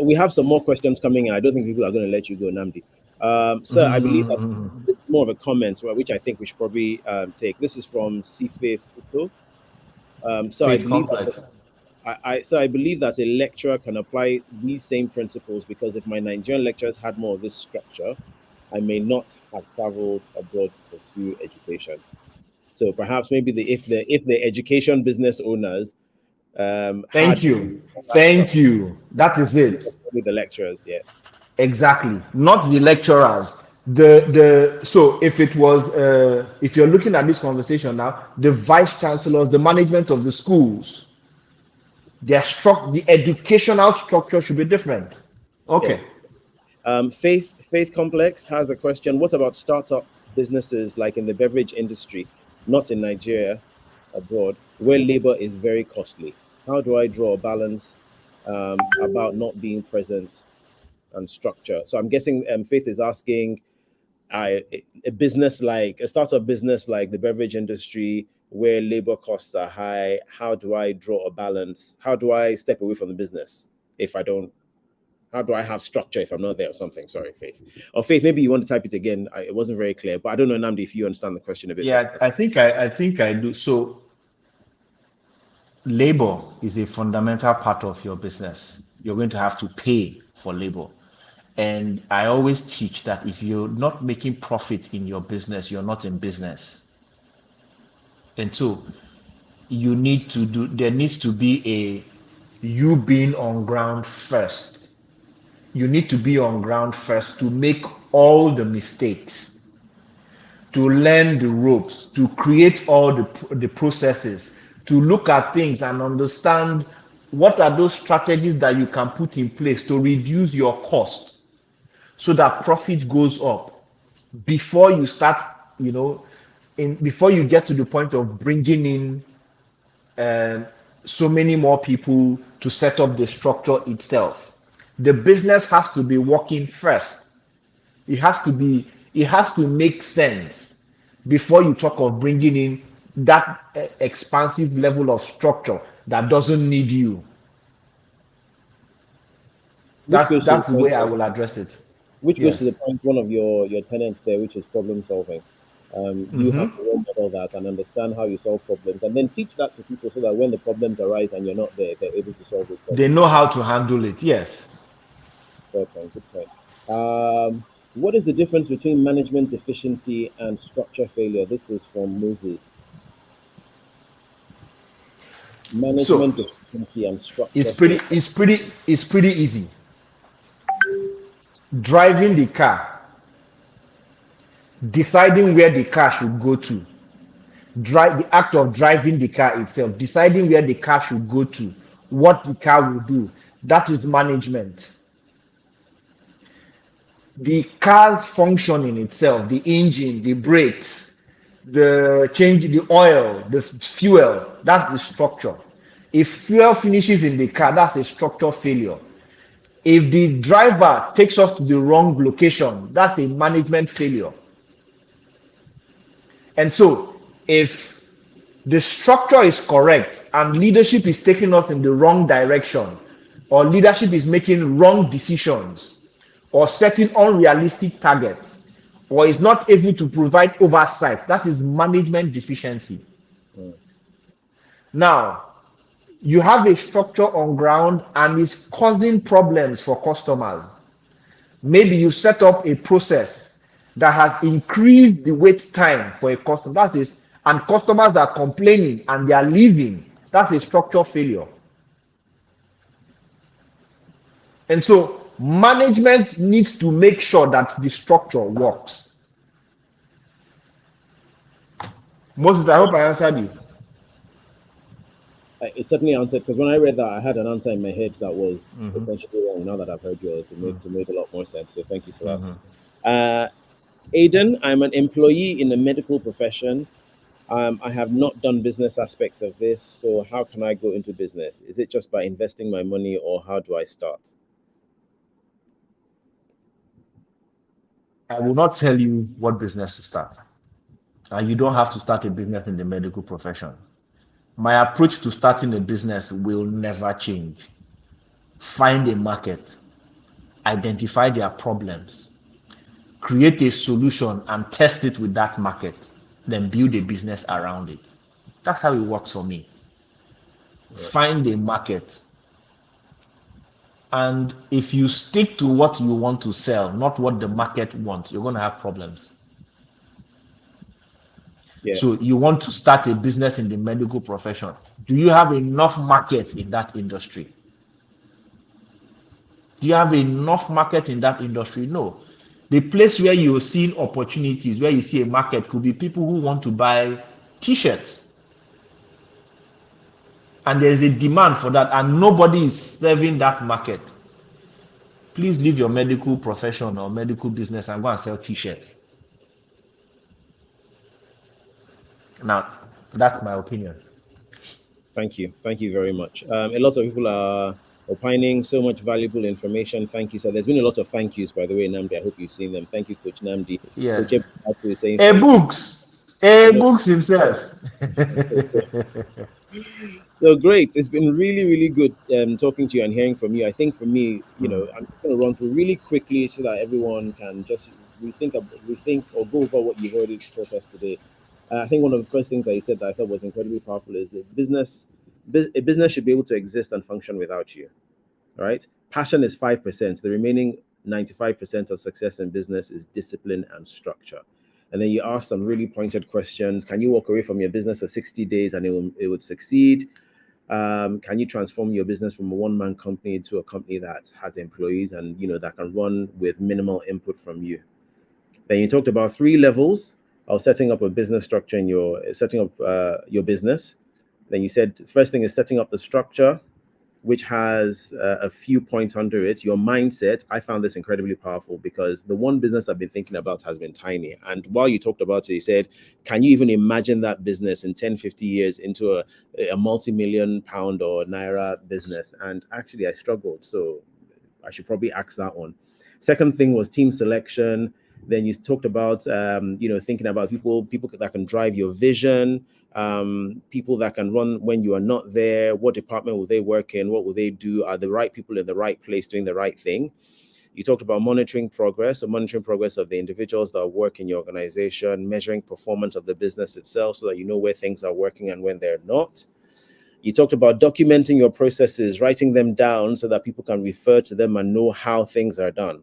Speaker 3: We have some more questions coming in. I don't think people are going to let you go, Namdi. So I believe that this is more of a comment, which I think we should probably take. This is from Sife Futo. So I believe that I believe that a lecturer can apply these same principles, because if my Nigerian lecturers had more of this structure, I may not have traveled abroad to pursue education. So perhaps maybe if the education business owners
Speaker 5: thank you. That is it.
Speaker 3: With the lecturers, yeah.
Speaker 5: Exactly. Not the lecturers. So if it was if you're looking at this conversation now, the vice chancellors, the management of the schools, the educational structure should be different. Okay.
Speaker 3: Yeah. Faith Complex has a question. What about startup businesses like in the beverage industry, not in Nigeria, abroad, where labor is very costly? How do I draw a balance about not being present and structure? So I'm guessing Faith is asking a startup business like the beverage industry, where labor costs are high. How do I draw a balance? How do I step away from the business if I don't? How do I have structure if I'm not there or something? Sorry, Faith. Or Faith, maybe you want to type it again. It wasn't very clear, but I don't know, Namdi, if you understand the question a bit.
Speaker 5: Yeah, better. I think I do. So labor is a fundamental part of your business. You're going to have to pay for labor. And I always teach that if you're not making profit in your business, you're not in business. And so there needs to be you being on ground first. You need to be on ground first to make all the mistakes, to learn the ropes, to create all the processes, to look at things and understand what are those strategies that you can put in place to reduce your cost so that profit goes up before you start, before you get to the point of bringing in so many more people to set up the structure itself. The business has to be working first. It has to make sense before you talk of bringing in that expansive level of structure that doesn't need you. That's the way I will address it.
Speaker 3: Which goes to the point, one of your tenets there, which is problem solving. You have to role model that and understand how you solve problems, and then teach that to people so that when the problems arise and you're not there, they're able to solve those problems.
Speaker 5: They know how to handle it. Yes.
Speaker 3: Good point. What is the difference between management deficiency and structure failure? This is from Moses. Management deficiency and structure.
Speaker 5: It's pretty easy. Driving the car, deciding where the car should go to, the act of driving the car itself, deciding where the car should go to, what the car will do, that is management. The car's functioning itself, the engine, the brakes, the oil, the fuel, that's the structure. If fuel finishes in the car, that's a structure failure. If the driver takes us to the wrong location, that's a management failure. And so if the structure is correct and leadership is taking us in the wrong direction, or leadership is making wrong decisions, or setting unrealistic targets, or is not able to provide oversight. That is management deficiency. Now, you have a structure on ground and it's causing problems for customers. Maybe you set up a process that has increased the wait time for a customer. That is, and customers are complaining and they are leaving. That's a structural failure. And so management needs to make sure that the structure works. Moses, I hope I answered you.
Speaker 3: It certainly answered, because when I read that, I had an answer in my head that was essentially wrong. Now that I've heard yours, it made a lot more sense. So thank you for that. Aidan, I'm an employee in the medical profession. I have not done business aspects of this. So how can I go into business? Is it just by investing my money, or how do I start?
Speaker 5: I will not tell you what business to start. And you don't have to start a business in the medical profession. My approach to starting a business will never change. Find a market, identify their problems, create a solution and test it with that market, then build a business around it. That's how it works for me. Find a market. And if you stick to what you want to sell, not what the market wants, you're going to have problems. So you want to start a business in the medical profession. Do you have enough market in that industry? Do you have enough market in that industry? No. The place where you're seeing opportunities, where you see a market, could be people who want to buy t-shirts. And there's a demand for that, and nobody is serving that market. Please leave your medical profession or medical business and go and sell t-shirts. Now, that's my opinion.
Speaker 3: Thank you. Thank you very much. A lot of people are opining, so much valuable information. Thank you. So there's been a lot of thank yous, by the way, Namdi. I hope you've seen them. Thank you, Coach Namdi.
Speaker 5: Yes.
Speaker 3: Coach saying
Speaker 5: books himself.
Speaker 3: So great. It's been really, really good talking to you and hearing from you. I think for me, I'm just going to run through really quickly so that everyone can just rethink or go over what you've already taught us today. I think one of the first things that you said that I thought was incredibly powerful is that a business should be able to exist and function without you, right? Passion is 5%. The remaining 95% of success in business is discipline and structure. And then you ask some really pointed questions. Can you walk away from your business for 60 days and it would succeed? Can you transform your business from a one-man company into a company that has employees and that can run with minimal input from you? Then you talked about 3 levels of setting up a business structure in your business. Then you said first thing is setting up the structure, which has a few points under it. Your mindset, I found this incredibly powerful because the one business I've been thinking about has been tiny. And while you talked about it, you said, can you even imagine that business in 10, 50 years into a multi-million pound or naira business? And actually I struggled. So I should probably ask that one. Second thing was team selection. Then you talked about, thinking about people that can drive your vision, people that can run when you are not there. What department will they work in? What will they do? Are the right people in the right place doing the right thing? You talked about monitoring progress, so monitoring progress of the individuals that work in your organization, measuring performance of the business itself so that you know where things are working and when they're not. You talked about documenting your processes, writing them down so that people can refer to them and know how things are done.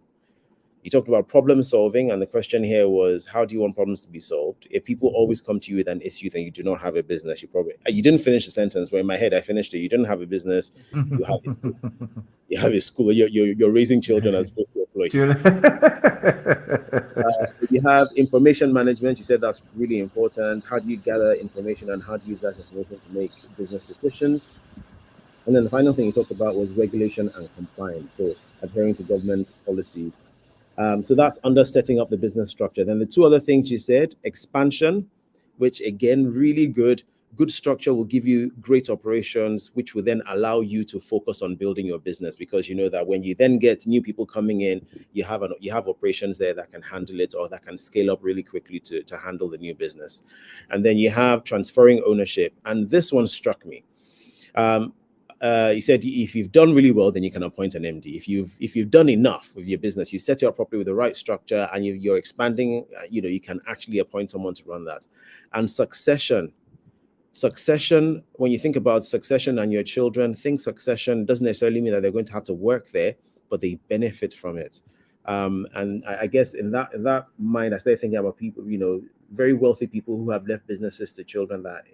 Speaker 3: You talked about problem solving, and the question here was, how do you want problems to be solved? If people always come to you with an issue, then you do not have a business. You didn't finish the sentence, but in my head, I finished it. You didn't have a business. You have a school. You're raising children as opposed to employees. You have information management. You said that's really important. How do you gather information and how do you use that information to make business decisions? And then the final thing you talked about was regulation and compliance, so adhering to government policies. So that's under setting up the business structure. Then the 2 other things you said, expansion, which again, really good structure will give you great operations, which will then allow you to focus on building your business, because you know that when you then get new people coming in, you have operations there that can handle it or that can scale up really quickly to handle the new business. And then you have transferring ownership. And this one struck me. he said if you've done really well, then you can appoint an MD. If you've done enough with your business, you set it up properly with the right structure, and you're expanding, you can actually appoint someone to run that. And succession, when you think about succession and your children, think succession doesn't necessarily mean that they're going to have to work there, but they benefit from it. And I guess in that mind, I started thinking about people, very wealthy people who have left businesses to children that,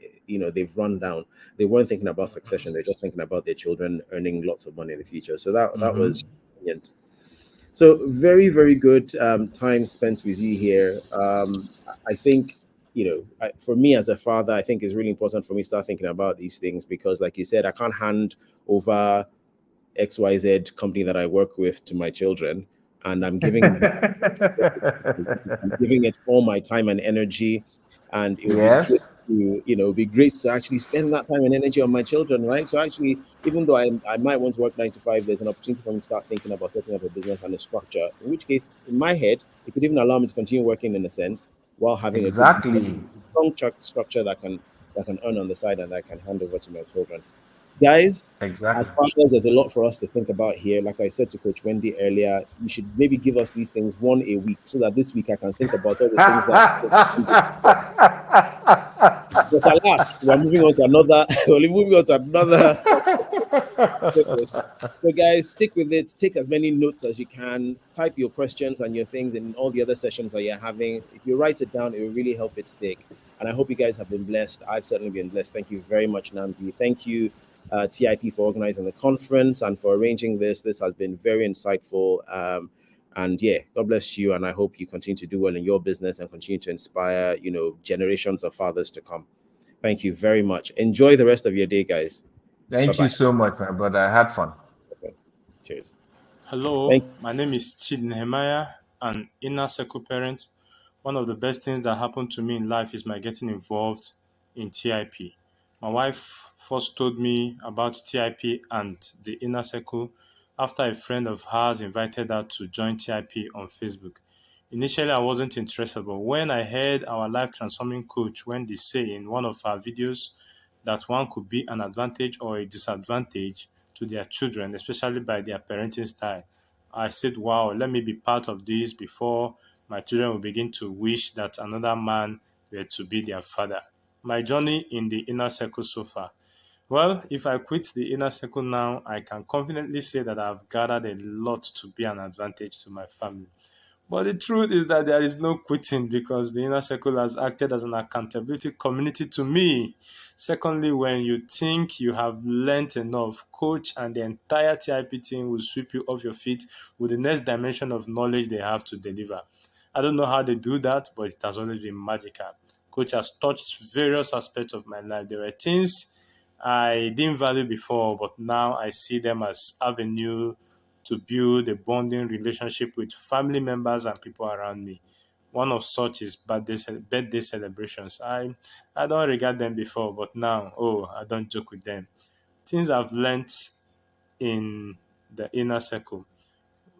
Speaker 3: they've run down. They weren't thinking about succession. They're just thinking about their children earning lots of money in the future. So that was brilliant. So very, very good time spent with you here. I think, for me as a father, I think it's really important for me to start thinking about these things because, like you said, I can't hand over XYZ company that I work with to my children, and I'm giving it all my time and energy, and it would be great to actually spend that time and energy on my children, right? So actually, even though I might want to work 9 to 5, there's an opportunity for me to start thinking about setting up a business and a structure, in which case, in my head, it could even allow me to continue working in a sense while having a strong structure that can earn on the side and that I can hand over to my children. Guys, as fathers, there's a lot for us to think about here. Like I said to Coach Wendy earlier, you should maybe give us these things one a week so that this week I can think about all the things that. But alas, we're moving on to another. So guys, stick with it. Take as many notes as you can. Type your questions and your things in all the other sessions that you're having. If you write it down, it will really help it stick. And I hope you guys have been blessed. I've certainly been blessed. Thank you very much, Namdi. Thank you, TIP, for organizing the conference and for arranging this. This has been very insightful. And yeah, God bless you. And I hope you continue to do well in your business and continue to inspire, generations of fathers to come. Thank you very much. Enjoy the rest of your day, guys.
Speaker 5: Thank you so much, my brother. I had fun.
Speaker 3: Okay. Cheers.
Speaker 6: Hello, my name is Chid Nehemiah, an inner circle parent. One of the best things that happened to me in life is my getting involved in TIP. My wife first told me about TIP and the inner circle after a friend of hers invited her to join TIP on Facebook. Initially, I wasn't interested, but when I heard our life transforming coach Wendy say in one of her videos that one could be an advantage or a disadvantage to their children, especially by their parenting style, I said, wow, let me be part of this before my children will begin to wish that another man were to be their father. My journey in the inner circle so far. Well, if I quit the inner circle now, I can confidently say that I've gathered a lot to be an advantage to my family. But the truth is that there is no quitting because the inner circle has acted as an accountability community to me. Secondly, when you think you have learned enough, coach and the entire TIP team will sweep you off your feet with the next dimension of knowledge they have to deliver. I don't know how they do that, but it has always been magical. Coach has touched various aspects of my life. There were things I didn't value before, but now I see them as avenue to build a bonding relationship with family members and people around me. One of such is birthday celebrations. I don't regard them before, but now, I don't joke with them. Things I've learned in the inner circle.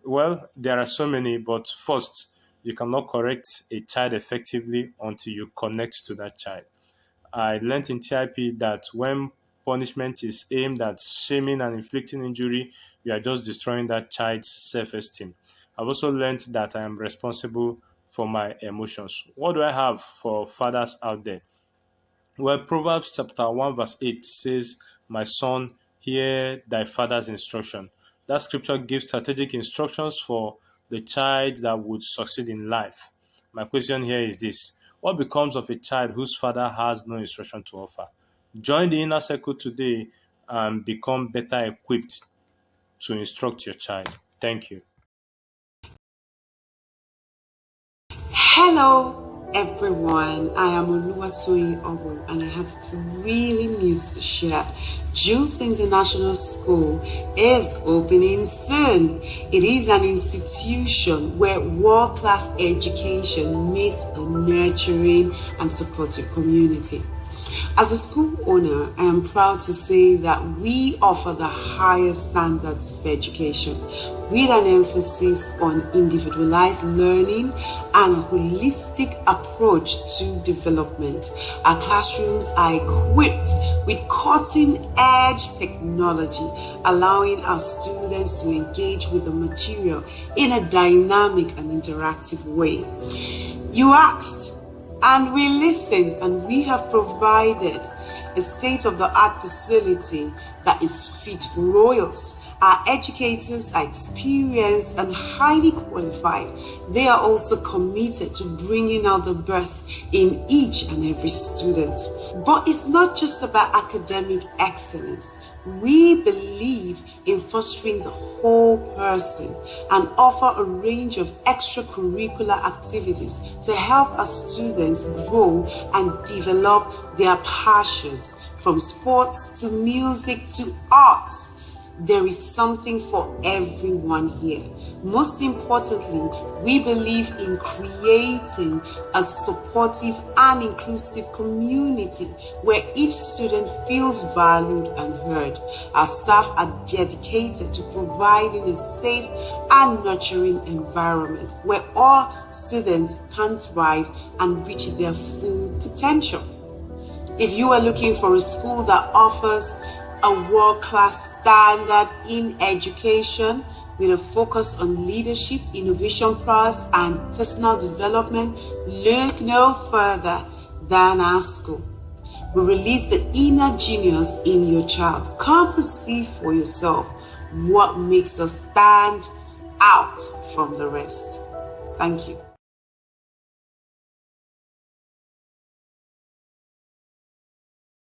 Speaker 6: Well, there are so many, but first, you cannot correct a child effectively until you connect to that child. I learned in TIP that when punishment is aimed at shaming and inflicting injury, you are just destroying that child's self-esteem. I've also learned that I am responsible for my emotions. What do I have for fathers out there? Well, Proverbs chapter 1 verse 8 says, "My son, hear thy father's instruction." That scripture gives strategic instructions for the child that would succeed in life. My question here is this: what becomes of a child whose father has no instruction to offer? Join the inner circle today and become better equipped to instruct your child. Thank you.
Speaker 7: Hello everyone, I am Oluwatoyin Obo and I have really news to share. Juice International School is opening soon. It is an institution where world-class education meets a nurturing and supportive community. As a school owner, I am proud to say that we offer the highest standards of education with an emphasis on individualized learning and a holistic approach to development. Our classrooms are equipped with cutting-edge technology, allowing our students to engage with the material in a dynamic and interactive way. You asked, and we listened, and we have provided a state-of-the-art facility that is fit for royals. Our educators are experienced and highly qualified. They are also committed to bringing out the best in each and every student. But it's not just about academic excellence. We believe in fostering the whole person and offer a range of extracurricular activities to help our students grow and develop their passions, from sports to music to arts. There is something for everyone here. Most importantly, we believe in creating a supportive and inclusive community where each student feels valued and heard. Our staff are dedicated to providing a safe and nurturing environment where all students can thrive and reach their full potential. If you are looking for a school that offers a world-class standard in education with a focus on leadership, innovation prowess, and personal development, look no further than our school. We release the inner genius in your child. Come and see for yourself what makes us stand out from the rest. Thank you.